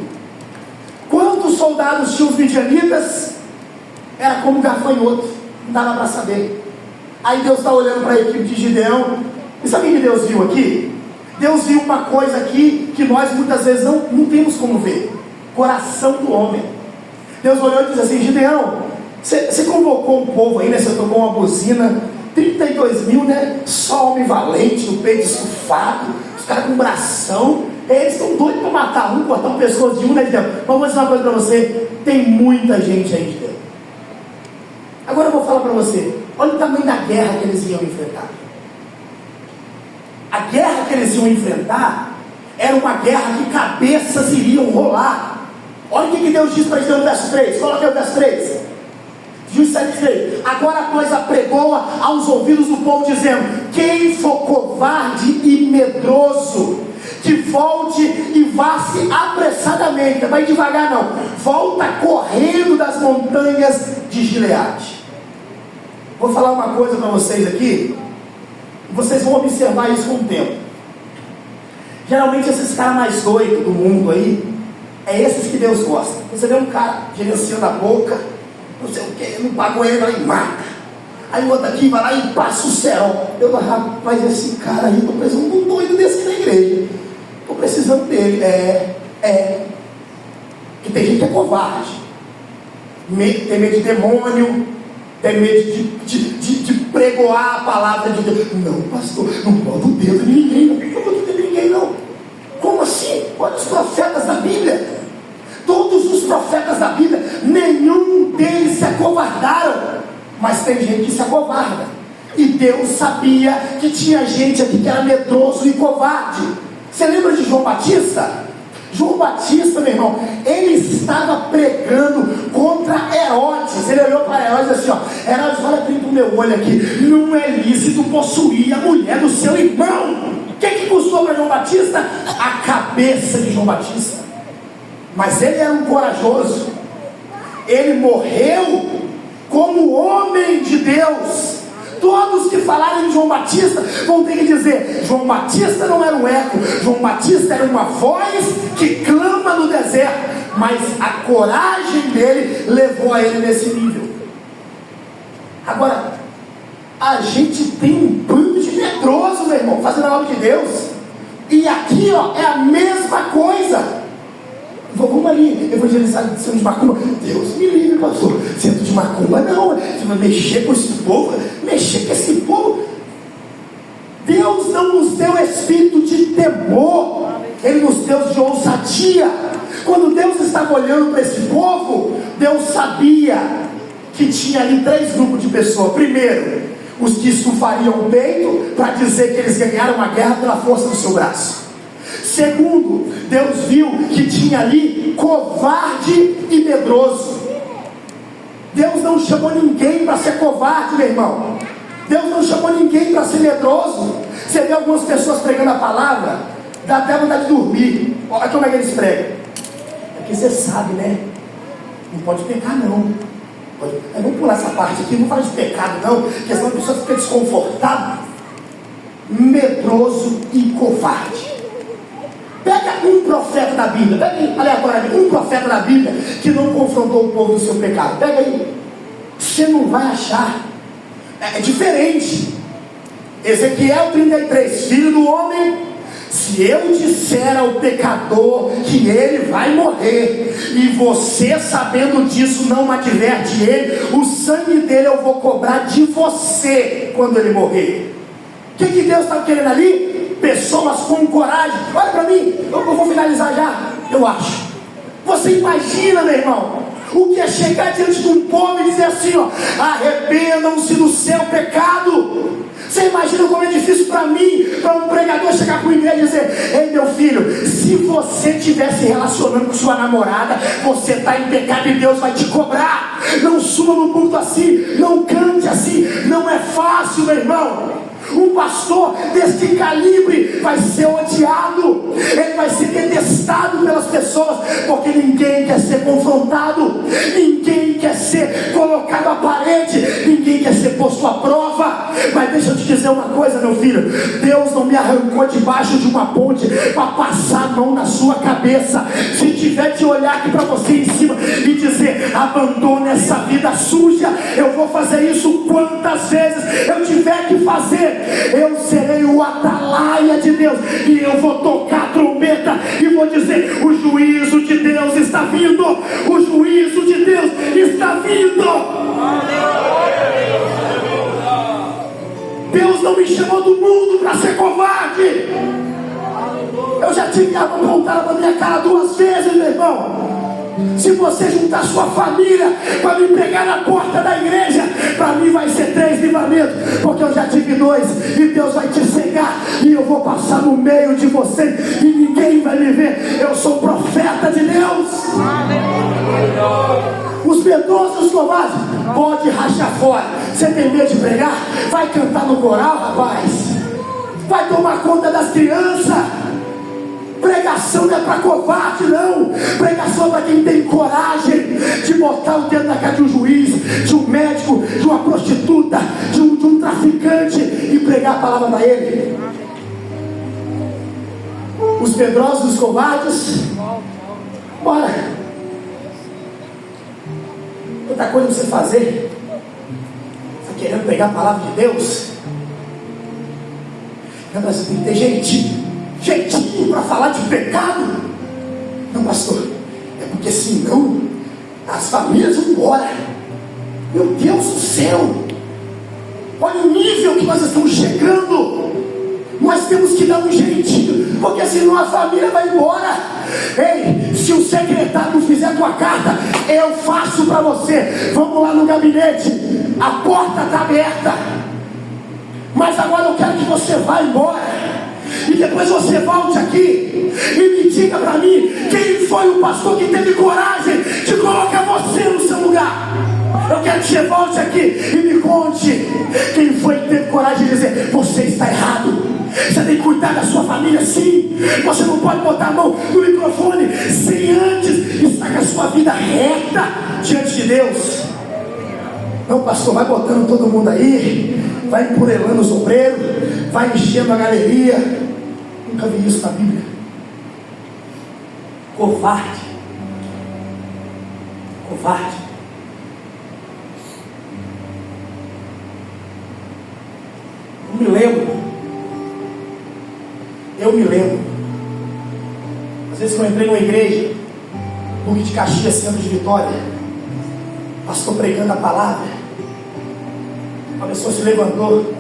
Quantos soldados tinham os midianitas? Era como gafanhoto, não dava para saber. Aí Deus está olhando para a equipe de Gideão. E sabe o que Deus viu aqui? Deus viu uma coisa aqui que nós muitas vezes não temos como ver: coração do homem. Deus olhou e disse assim: Gideão, você convocou um povo aí, né? Você tocou uma buzina, 32.000, né? Só homem valente, o peito estufado, os caras com bração. Eles estão doidos para matar um, cortar o pescoço de um, né, Gideão? Mas vou dizer uma coisa para você: tem muita gente aí, Gideão. Agora eu vou falar para você, olha o tamanho da guerra que eles iam enfrentar. A guerra que eles iam enfrentar era uma guerra que cabeças iriam rolar. Olha o que Deus diz para eles no verso 3. Coloca aí o verso 3. Juízes 7:3. Agora a coisa pregoa aos ouvidos do povo, dizendo: quem for covarde e medroso, que volte e vá-se apressadamente. Não vai devagar não, volta correndo das montanhas de Gileade. Vou falar uma coisa para vocês aqui, vocês vão observar isso com o tempo. Geralmente esses caras mais doidos do mundo aí, é esses que Deus gosta. Você vê um cara gerenciando a boca, não sei o que, não pagou ele, vai lá e mata. Aí o outro aqui vai lá e passa o céu. Eu falo: rapaz, esse cara aí, estou precisando de um doido desse aqui na igreja. Estou precisando dele. Que tem gente que é covarde, tem medo de demônio, tem medo de pregoar a palavra de Deus. Não, pastor, não bota o dedo em ninguém, não bota o dedo em ninguém, não. Como assim? Olha os profetas da Bíblia. Todos os profetas da Bíblia, nenhum deles se acovardaram. Mas tem gente que se acovarda. E Deus sabia que tinha gente aqui que era medroso e covarde. Você lembra de João Batista? João Batista, meu irmão, ele estava pregando contra Herodes. Ele olhou para Herodes e disse assim: ó, Herodes, olha bem para o meu olho aqui, não é lícito possuir a mulher do seu irmão. O que custou para João Batista? A cabeça de João Batista. Mas ele era um corajoso. Ele morreu como homem de Deus. Todos que falarem de João Batista vão ter que dizer: João Batista não era um eco, João Batista era uma voz que clama no deserto. Mas a coragem dele levou a ele nesse nível. Agora, a gente tem um bando de medroso, meu irmão, fazendo a obra de Deus. E aqui, ó, é a mesma coisa. Vamos ali, evangelizar de centro de macumba. Deus me livre, pastor. Centro de macumba não. Você vai mexer com esse povo, mexer com esse povo. Deus não nos deu espírito de temor, Ele nos deu de ousadia. Quando Deus estava olhando para esse povo, Deus sabia que tinha ali 3 grupos de pessoas. Primeiro, os que estufariam o peito para dizer que eles ganharam a guerra pela força do seu braço. Segundo, Deus viu que tinha ali covarde e medroso. Deus não chamou ninguém para ser covarde, meu irmão. Deus não chamou ninguém para ser medroso. Você vê algumas pessoas pregando a palavra, dá até vontade de dormir. Olha como é que eles pregam. É porque você sabe, né? Não pode pecar, não. Vamos pular essa parte aqui, não fala de pecado, não, porque senão a pessoa fica desconfortável. Medroso e covarde. Pega um profeta da Bíblia, pega aí, aleatoriamente, um profeta da Bíblia que não confrontou o povo do seu pecado. Pega aí. Você não vai achar. É diferente. Ezequiel 33, filho do homem, se eu disser ao pecador que ele vai morrer, e você sabendo disso não adverte ele, o sangue dele eu vou cobrar de você quando ele morrer. O que Deus está querendo ali? Pessoas com coragem. Olha para mim, eu vou finalizar já, eu acho. Você imagina, meu irmão, o que é chegar diante de um povo e dizer assim, ó, arrependam-se do seu pecado. Você imagina como é difícil para mim, para um pregador chegar com a igreja e dizer: ei meu filho, se você estiver se relacionando com sua namorada, você está em pecado e Deus vai te cobrar. Não suba no púlpito assim, não cante assim, não é fácil, meu irmão. Um pastor deste calibre vai ser odiado, ele vai ser detestado pelas pessoas, porque ninguém quer ser confrontado, ninguém quer ser colocado à parede, ninguém quer ser posto à prova. Mas deixa eu te dizer uma coisa, meu filho, Deus não me arrancou debaixo de uma ponte para passar a mão na sua cabeça. Se tiver de olhar aqui para você em cima e dizer: abandone essa vida suja, eu vou fazer isso quantas vezes eu tiver que fazer. Eu serei o atalaia de Deus, e eu vou tocar a trombeta e vou dizer: o juízo de Deus está vindo, o juízo de Deus está vindo. Deus não me chamou do mundo para ser covarde. Eu já tive arma apontada para minha cara 2 vezes, meu irmão. Se você juntar sua família para me pegar na porta da igreja, para mim vai ser 3 livramentos, porque eu já tive 2, e Deus vai te cegar, e eu vou passar no meio de vocês, e ninguém vai me ver. Eu sou profeta de Deus. Os medrosos, os covardes, pode rachar fora. Você tem medo de pregar? Vai cantar no coral, rapaz. Vai tomar conta das crianças. Pregação não é para covarde, não. Pregação é para quem tem coragem de botar o dedo na cara de um juiz, de um médico, de uma prostituta, de um traficante, e pregar a palavra para ele. Os medrosos, os covardes, bora. Outra coisa pra você fazer, você querendo pregar a palavra de Deus, você tem que ter jeitinho para falar de pecado. Não, pastor, é porque senão as famílias vão embora. Meu Deus do céu, olha o nível que nós estamos chegando. Nós temos que dar um jeitinho, porque senão a família vai embora. Ei, se o secretário não fizer a tua carta, eu faço para você. Vamos lá no gabinete, a porta está aberta, mas agora eu quero que você vá embora, e depois você volte aqui e me diga para mim quem foi o pastor que teve coragem de colocar você no seu lugar. Eu quero que você volte aqui e me conte quem foi que teve coragem de dizer: você está errado, você tem que cuidar da sua família, sim. Você não pode botar a mão no microfone sem antes estar com a sua vida reta diante de Deus. Não, pastor, vai botando todo mundo aí, vai empurelando os obreiros, vai enchendo a galeria. Nunca vi isso na Bíblia. Covarde. Eu me lembro, às vezes que eu entrei numa igreja, Duque de Caxias, centro de Vitória, pastor pregando a palavra, uma pessoa se levantou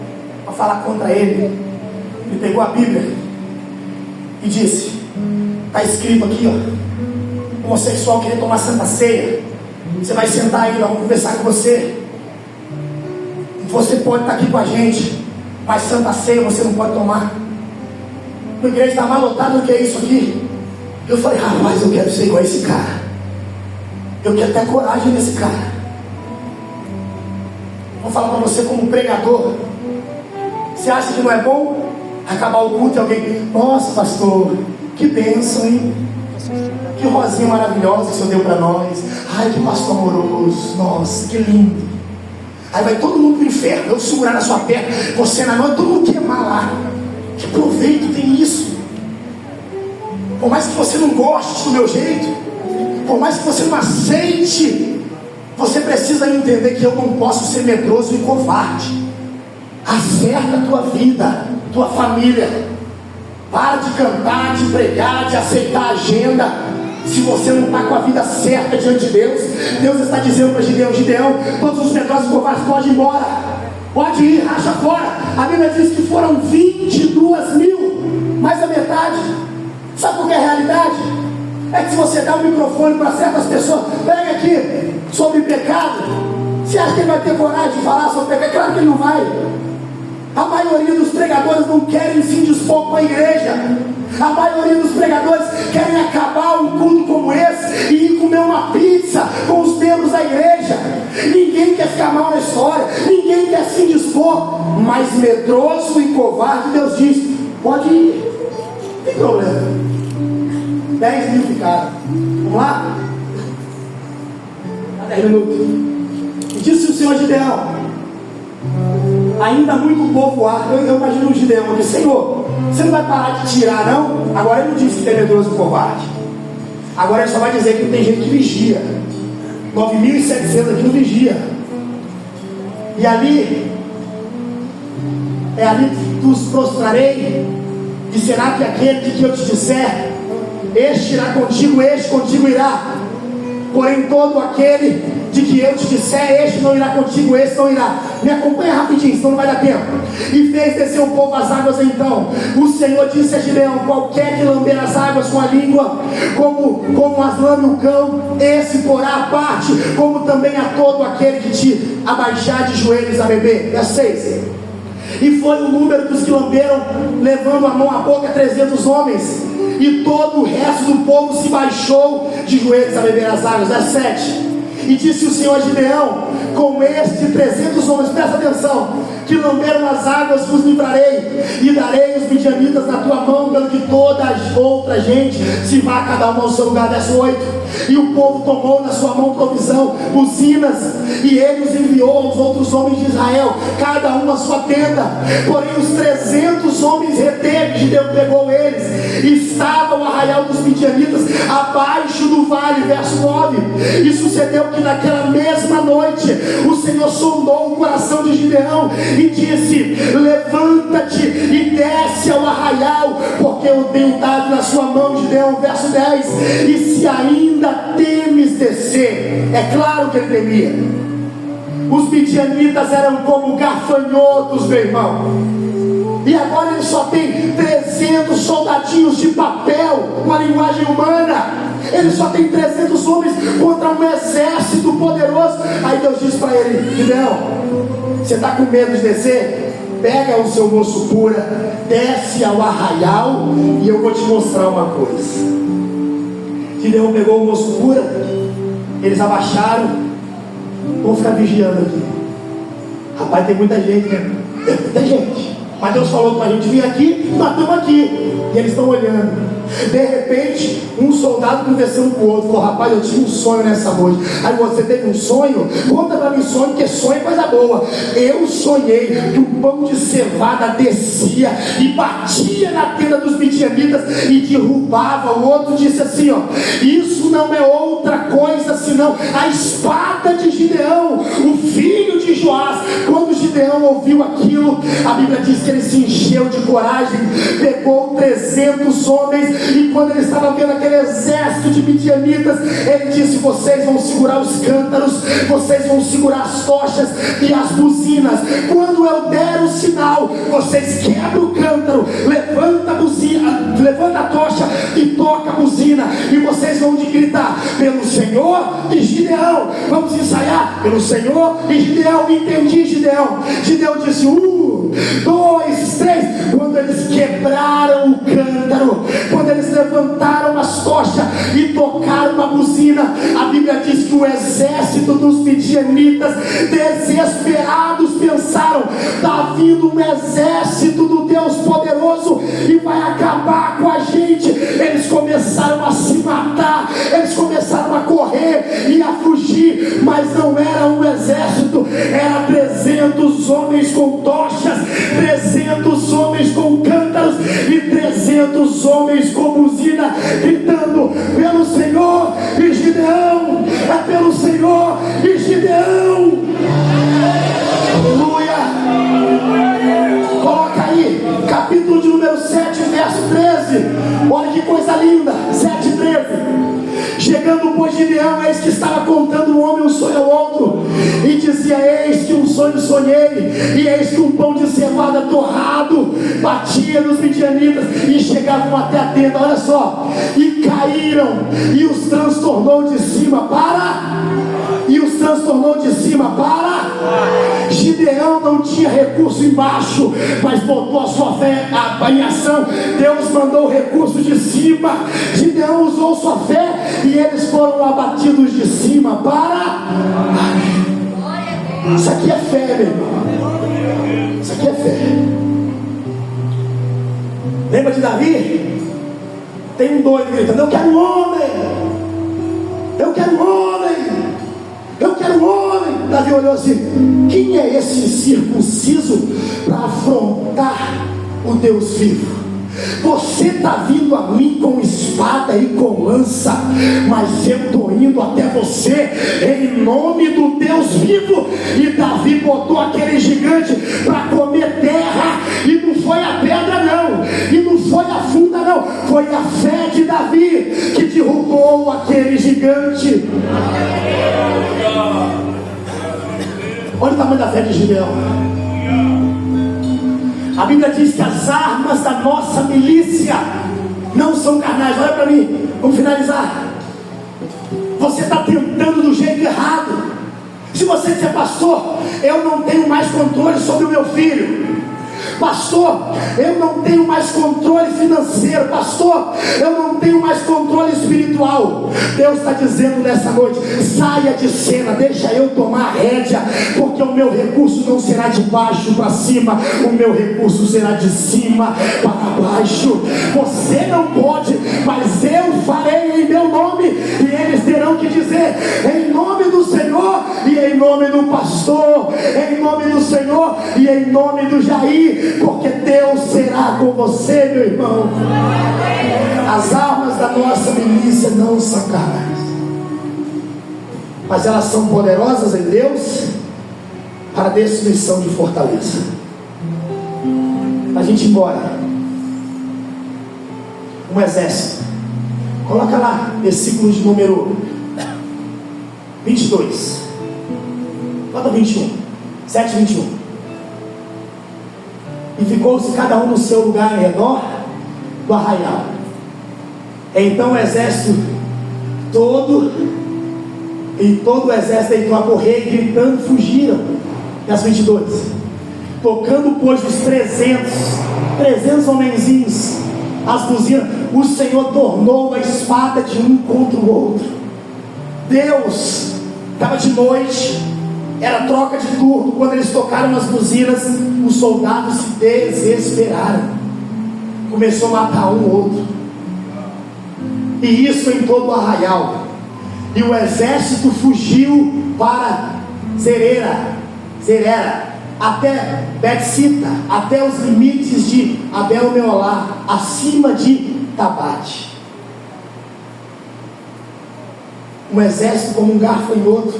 para falar contra ele, pegou a Bíblia e disse: está escrito aqui, ó, homossexual querer tomar santa ceia, você vai sentar aí, nós vamos conversar com você. Você pode estar aqui com a gente, mas santa ceia você não pode tomar. A igreja está mais lotada do que isso aqui. Eu falei: rapaz, eu quero ser igual a esse cara. Eu quero ter coragem desse cara. Vou falar para você como pregador. Você acha que não é bom acabar o culto e alguém, nossa pastor, que bênção, hein? Que rosinha maravilhosa que o Senhor deu para nós. Ai, que pastor amoroso, nossa, que lindo. Aí vai todo mundo para o inferno, eu segurar na sua perna, você na mão, todo mundo queimar lá. Que proveito tem isso? Por mais que você não goste do meu jeito, por mais que você não aceite, você precisa entender que eu não posso ser medroso e covarde. Acerta a tua vida, tua família. Para de cantar, de pregar, de aceitar a agenda. Se você não está com a vida certa diante de Deus, Deus está dizendo para Gideão: Gideão, todos os medrosos e covardes podem ir embora, pode ir, racha fora. A Bíblia diz que foram 22 mil, mais a metade. Sabe qual que é a realidade? É que se você dá o microfone para certas pessoas, pega aqui sobre pecado, você acha que ele vai ter coragem de falar sobre pecado? Claro que ele não vai. A maioria dos pregadores não querem se indispor com a igreja. A maioria dos pregadores querem acabar um culto como esse e ir comer uma pizza com os membros da igreja. Ninguém quer ficar mal na história, ninguém quer se indispor. Mas medroso e covarde, Deus diz: pode ir, não tem problema. 10 mil ficaram. Vamos lá? 10 minutos. E disse o Senhor Gideão: ainda muito povo há. Eu imagino o Gideão aqui: Senhor, você não vai parar de tirar, não? Agora ele não disse que é medroso e covarde. Agora ele só vai dizer que não tem gente que vigia. 9.700 aqui não vigia. E ali, é ali que os prostrarei, e será que aquele de que eu te disser, este irá contigo, este contigo irá. Porém todo aquele de que eu te disser, este não irá contigo, este não irá. Me acompanha rapidinho, senão não vai dar tempo. E fez descer o povo as águas. Então o Senhor disse a Gideão: qualquer que lamber as águas com a língua, como as lambe o cão, esse porá a parte, como também a todo aquele que te abaixar de joelhos a beber. Verso 6. E foi o número dos que lamberam, levando a mão à boca, 300 homens. E todo o resto do povo se baixou de joelhos a beber as águas. Verso 7. E disse o Senhor a Gideão: com este 300 homens, presta atenção, que lamberam as águas, vos livrarei, e darei os midianitas na tua mão, pelo que toda a outra gente se vá cada um ao seu lugar. Verso 8. E o povo tomou na sua mão provisão, buzinas, e ele os enviou aos outros homens de Israel, cada um a sua tenda. Porém os 300 homens reteve, Gideão pegou eles, e estavam no arraial dos midianitas, abaixo do vale. Verso 9. E sucedeu que naquela mesma noite o Senhor sondou o coração de Gideão e disse: levanta-te e desce ao arraial, porque eu tenho dado na sua mão, Gideão. Verso 10. E se ainda temes descer, é claro que ele temia. Os midianitas eram como gafanhotos, meu irmão. E agora ele só tem 300 soldadinhos de papel, com a linguagem humana. Ele só tem 300 homens contra um exército poderoso. Aí Deus diz para ele: Gideão, você está com medo de descer? Pega o seu moço pura, desce ao arraial, e eu vou te mostrar uma coisa. Gideão pegou o moço pura, eles abaixaram. Vamos ficar vigiando aqui. Rapaz, tem muita gente, né? Tem gente. Mas Deus falou para a gente vir aqui, nós estamos aqui. E eles estão olhando. De repente, um soldado conversando com o outro falou: rapaz, eu tive um sonho nessa noite. Aí você teve um sonho? Conta para mim sonho, porque sonho é coisa boa. Eu sonhei que um pão de cevada descia e batia na tenda dos midianitas e derrubava. O outro disse assim: ó, isso não é outra coisa senão a espada de Gideão, o filho de Joás. Quando Gideão ouviu aquilo, a Bíblia diz que ele se encheu de coragem, pegou 300 homens, e quando ele estava vendo aquele exército de midianitas, ele disse: vocês vão segurar os cântaros, vocês vão segurar as tochas e as buzinas. Quando eu der o sinal, vocês quebram o cântaro, levanta a buzina, levanta a tocha e toca a buzina, e vocês vão gritar: pelo Senhor e Gideão. Vamos ensaiar: pelo Senhor e Gideão. Entendi, Gideão. Gideão disse: 1, 2, 3. Quando eles quebraram o cântaro, quando eles levantaram as tochas e tocaram a buzina. A Bíblia diz que o exército dos midianitas, desesperados, pensaram: está vindo um exército do Deus poderoso e vai acabar com a gente. Eles começaram a se matar, eles começaram a correr e a fugir, mas não era um exército, era 300 homens com tochas, 300 homens com cântaros e 300 homens com buzina, gritando: pelo Senhor e Gideão, é pelo Senhor e Gideão. Aleluia. Coloca aí, capítulo de número 7, verso 13. Olha que coisa linda, 7, 13. Chegando, pois, Gideão, eis que estava contando um homem um sonho ao outro, e dizia: eis que um sonho sonhei, e eis que um pão de cevada torrado batia nos midianitas, e chegavam até a tenda. Olha só, e caíram, e os transtornou de cima para... Gideão não tinha recurso embaixo, mas botou a sua fé em ação. Deus mandou o recurso de cima. Gideão usou sua fé e eles foram abatidos de cima para... Isso aqui é fé, meu irmão. Isso aqui é fé. Lembra de Davi? Tem um doido gritando: eu quero um homem, eu quero um homem, eu quero um homem. Davi olhou assim: quem é esse incircunciso para afrontar o Deus vivo? Você está vindo a mim com espada e com lança, mas eu estou indo até você em nome do Deus vivo. E Davi botou aquele gigante para comer terra, e não foi a pedra não, e não foi a funda não, foi a fé de Davi que derrubou aquele gigante. Olha o tamanho da fé de Gideão. A Bíblia diz que as armas da nossa milícia não são carnais. Olha para mim, vamos finalizar. Você está tentando do jeito errado. Se você disser: pastor, eu não tenho mais controle sobre o meu filho. Pastor, eu não tenho mais controle financeiro. Pastor, eu não tenho mais controle espiritual. Deus está dizendo nessa noite: saia de cena, deixa eu tomar a rédea, porque o meu recurso não será de baixo para cima, o meu recurso será de cima para baixo. Você não pode, mas eu farei em meu nome, e eles terão que dizer: em nome do Senhor, e em nome do pastor, em nome do Senhor e em nome do Jair, porque Deus será com você, meu irmão. As armas da nossa milícia não são carnais, mas elas são poderosas em Deus para a destruição de fortaleza. A gente ir embora, um exército. Coloca lá, versículo de número 22. Bota 21, 7, 21. E ficou-se cada um no seu lugar em redor do arraial. Então o exército todo, e todo o exército deitou a correr, e gritando fugiram. Verso 22. Tocando, pois, os 300 homenzinhos as buzinas, o Senhor tornou a espada de um contra o outro. Deus, estava de noite, era troca de turno. Quando eles tocaram as buzinas, os soldados se desesperaram, começou a matar um outro, e isso em todo o arraial. E o exército fugiu para Zerera, até Betsita, até os limites de Abel-Meolá, acima de Tabate. Um exército como um gafanhoto,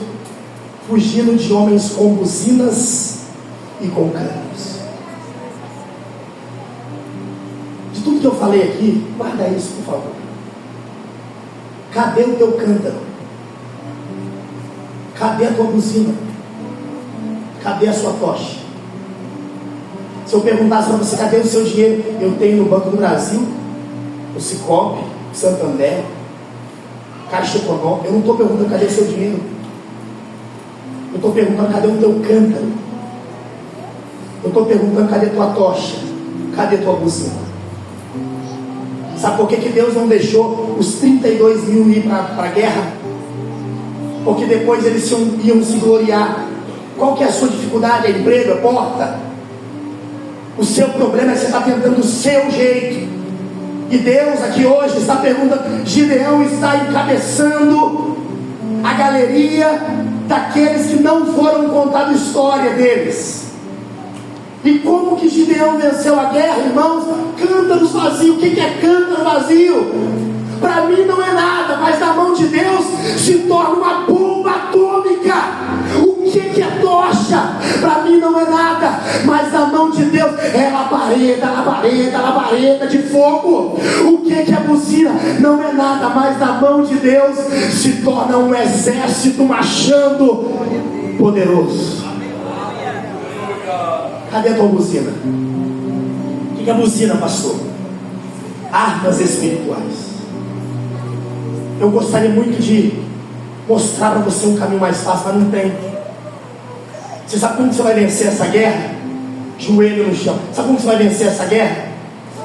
fugindo de homens com buzinas e com canos. De tudo que eu falei aqui, guarda isso, por favor. Cadê o teu cântaro? Cadê a tua buzina? Cadê a sua tocha? Se eu perguntasse para você: cadê o seu dinheiro? Eu tenho no Banco do Brasil, no Cicobi, Santander, Caixa Econômica. Eu não estou perguntando cadê o seu dinheiro. Eu estou perguntando: cadê o teu cântaro? Eu estou perguntando: cadê tua tocha? Cadê tua buzina? Sabe por que Deus não deixou os 32 mil ir para a guerra? Porque depois eles iam se gloriar. Qual que é a sua dificuldade? É emprego? É porta? O seu problema é que você está tentando o seu jeito. E Deus aqui hoje está perguntando. Gideão está encabeçando a galeria daqueles que não foram contar a história deles. E como que Gideão venceu a guerra, irmãos? Cântaros vazios. O que é cântaro vazio? Para mim não é nada, mas na mão de Deus se torna uma bomba atômica. O que é tocha? Para mim não é nada, mas na mão de Deus é labareda de fogo. O que é buzina? Não é nada, mas na mão de Deus se torna um exército marchando poderoso. Cadê a tua buzina? O que é buzina, pastor? Armas espirituais. Eu gostaria muito de mostrar para você um caminho mais fácil, mas não tem. Você sabe como você vai vencer essa guerra? Joelho no chão. Sabe como você vai vencer essa guerra?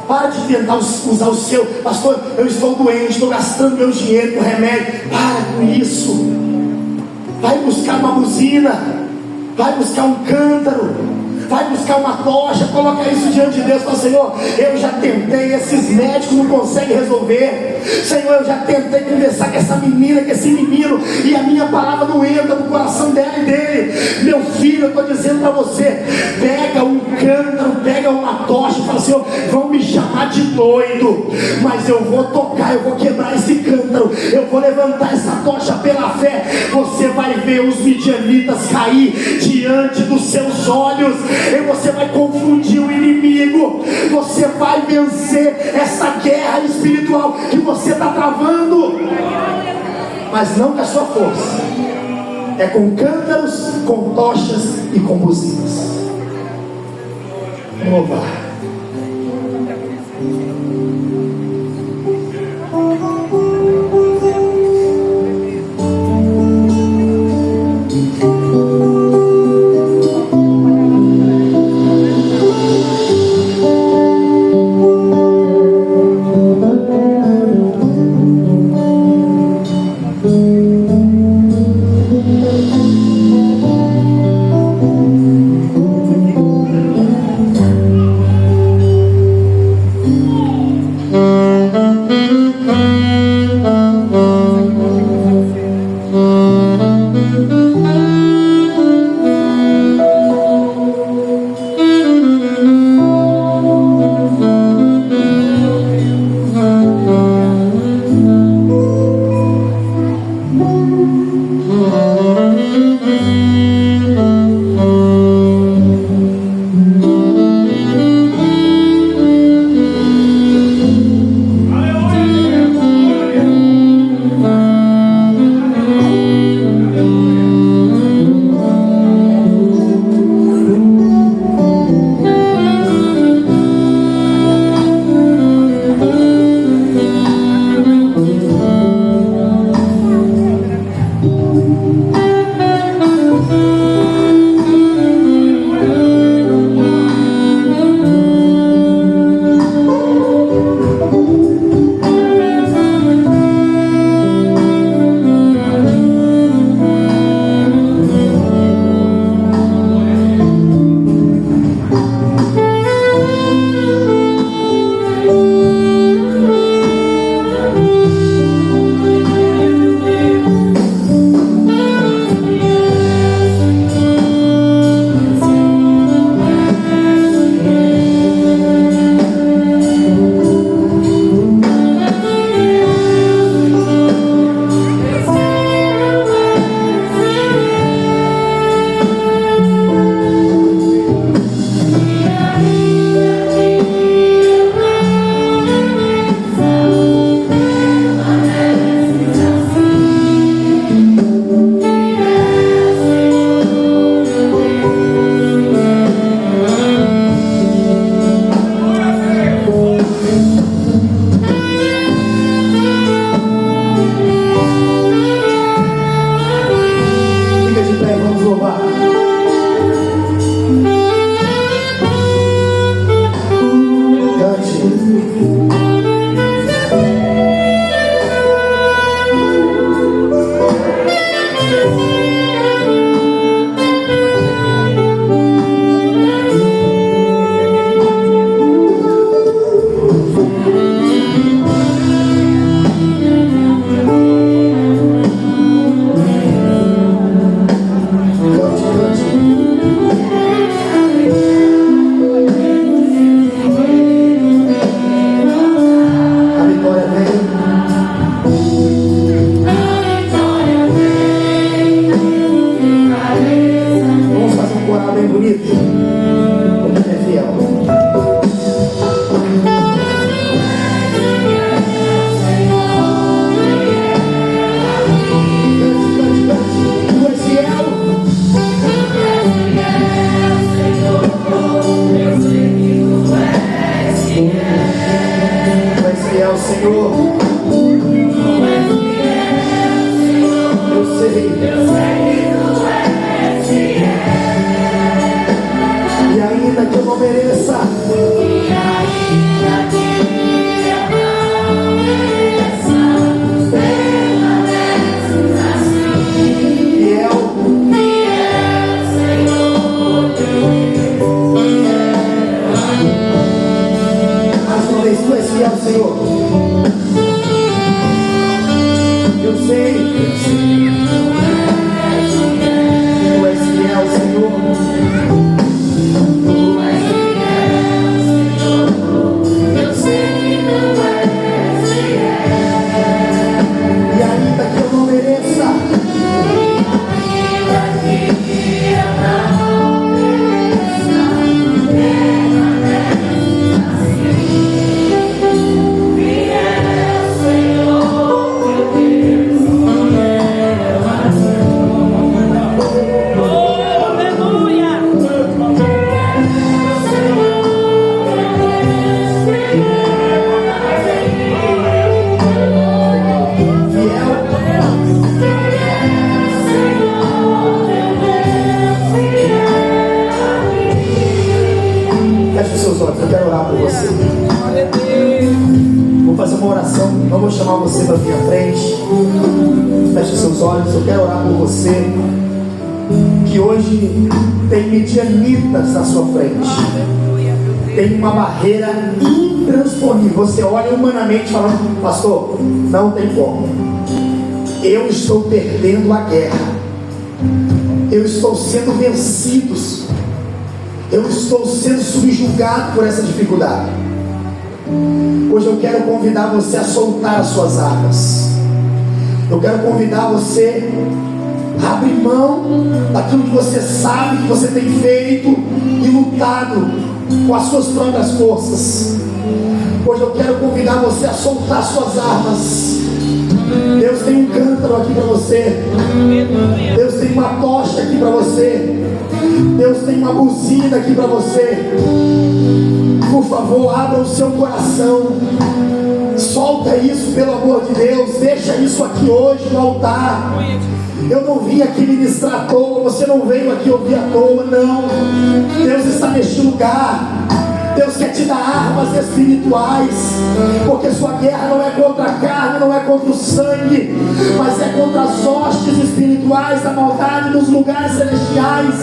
Para de tentar usar o seu. Pastor, eu estou doente, estou gastando meu dinheiro com remédio. Para com isso. Vai buscar uma buzina. Vai buscar um cântaro. Vai buscar uma tocha, coloca isso diante de Deus. Fala: Senhor, eu já tentei, esses médicos não conseguem resolver. Senhor, eu já tentei conversar com essa menina, com esse menino, e a minha palavra não entra no coração dela e dele. Meu filho, eu estou dizendo para você: pega um cântaro, pega uma tocha e fala: Senhor, vão me chamar de doido, mas eu vou tocar, eu vou quebrar esse cântaro, eu vou levantar essa tocha pela fé. Você vai ver os midianitas cair diante dos seus olhos, e você vai confundir o inimigo. Você vai vencer essa guerra espiritual que você está travando, mas não com a sua força, é com cântaros, com tochas e com buzinas. Vamos louvar. fiel, Senhor. Eu sei que tu és fiel. E ainda que eu não mereça, tu és fiel, Senhor. Eu sei que tu és fiel, Senhor. Tu és fiel, Senhor. Eu sei que tu és fiel. E ainda que eu não mereça, eu quero orar por você. Vou fazer uma oração. Não vou chamar você para minha frente. Feche seus olhos. Eu quero orar por você que hoje tem midianitas na sua frente. Tem uma barreira intransponível. Você olha humanamente falando: pastor, não tem como. Eu estou perdendo a guerra. Eu estou sendo vencido. Eu estou sendo subjugado por essa dificuldade. Hoje eu quero convidar você a soltar as suas armas. Eu quero convidar você a abrir mão daquilo que você sabe que você tem feito e lutado com as suas próprias forças. Hoje eu quero convidar você a soltar as suas armas. Deus tem um cântaro aqui para você. Deus tem uma tocha aqui para você. Deus tem uma buzina aqui para você. Por favor, abra o seu coração. Solta isso pelo amor de Deus. Deixa isso aqui hoje no altar. Eu não vim aqui ministrar à toa. Você não veio aqui ouvir à toa, não. Deus está neste lugar. Deus quer te dar armas espirituais, porque sua guerra não é contra a carne, não é contra o sangue, mas é contra as hostes espirituais da maldade nos lugares celestiais.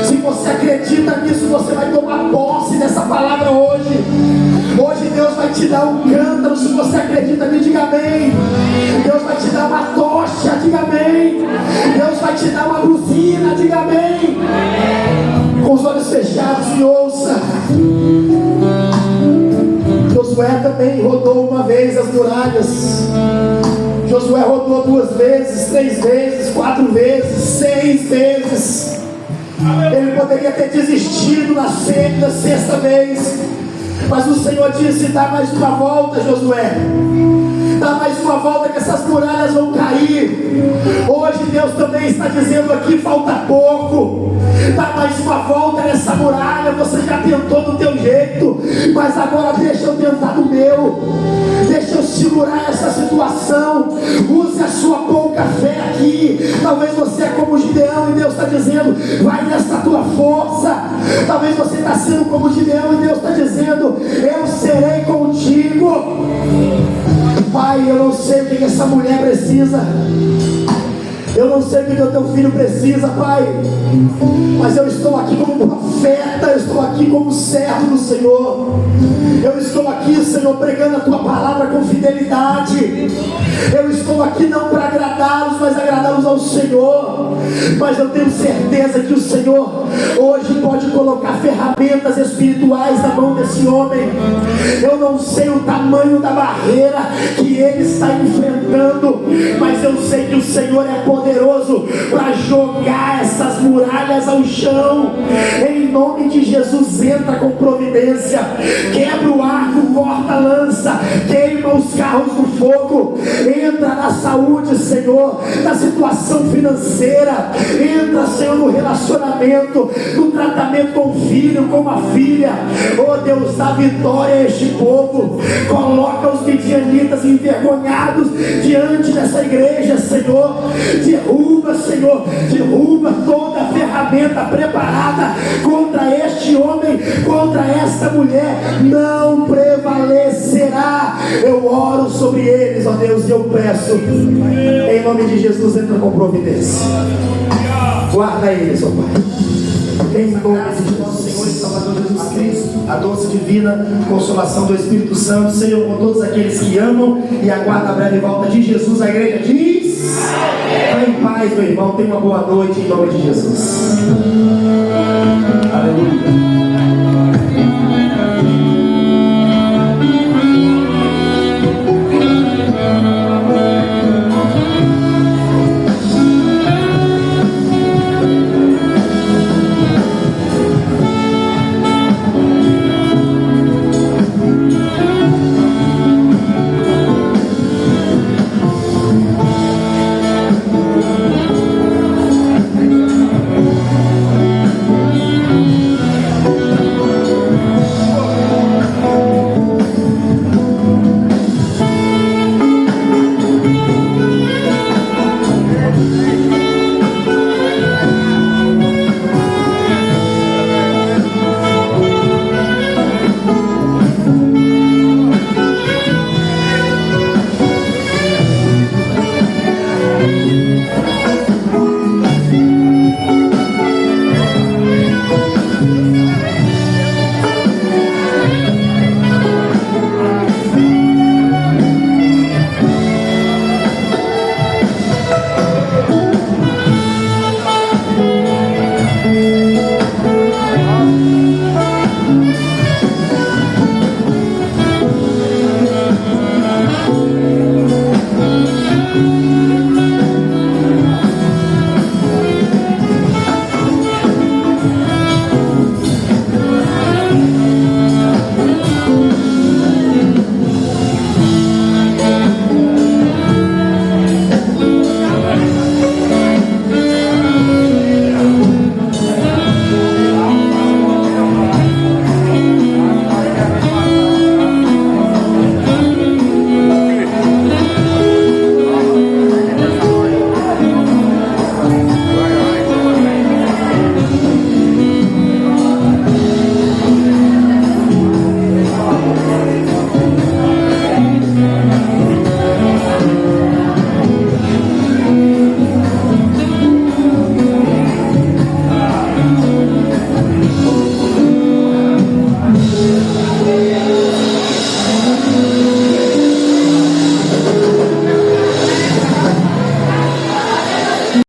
Se você acredita nisso, você vai tomar posse dessa palavra hoje. Hoje Deus vai te dar um cântaro. Se você acredita, me diga amém. Deus vai te dar uma tocha, diga amém. Deus vai te dar uma buzina, diga amém. Com os olhos fechados, e ouça. Josué também rodou uma vez as muralhas. Josué rodou 2 vezes, 3 vezes, 4 vezes, 6 vezes. Ele poderia ter desistido na 6ª vez, mas o Senhor disse: dá mais uma volta, Josué. Dá mais uma volta que essas muralhas vão cair. Hoje Deus também está dizendo aqui: falta pouco. Dá mais uma volta nessa muralha. Você já tentou do teu jeito, mas agora deixa eu tentar do meu. Deixa eu segurar essa situação. Use a sua pouca fé aqui. Talvez você é como Gideão e Deus está dizendo: vai nessa tua força. Talvez você está sendo como Gideão e Deus está dizendo: eu serei contigo. Pai, eu não sei o que essa mulher precisa. Eu não sei o que o teu filho precisa, Pai, mas eu estou aqui como profeta, eu estou aqui como servo do Senhor. Eu estou aqui, Senhor, pregando a tua palavra com fidelidade. Eu estou aqui não para agradá-los, mas agradá-los ao Senhor. Mas eu tenho certeza que o Senhor hoje pode colocar ferramentas espirituais na mão desse homem. Eu não sei o tamanho da barreira que ele está enfrentando, mas eu sei que o Senhor é poderoso para jogar essas muralhas ao chão. Em nome de Jesus, entra com providência, quebra o arco, corta a lança, queima os carros no fogo, entra na saúde, Senhor, na situação financeira, entra, Senhor, no relacionamento, no tratamento com o filho, com a filha. Oh Deus, dá vitória a este povo, coloca os pedidos israelitas envergonhados diante dessa igreja, Senhor. Derruba, Senhor, derruba toda a ferramenta preparada contra este homem, contra esta mulher, não prevalecerá. Eu oro sobre eles, ó Deus, e eu peço, em nome de Jesus, entra com providência. Guarda eles, ó Pai. Em nome de nosso Senhor e Salvador Jesus Cristo, a doce divina consolação do Espírito Santo, Senhor, com todos aqueles que amam e aguardam a breve volta de Jesus. A igreja diz: vá em paz, meu irmão, tenha uma boa noite em nome de Jesus. Aleluia.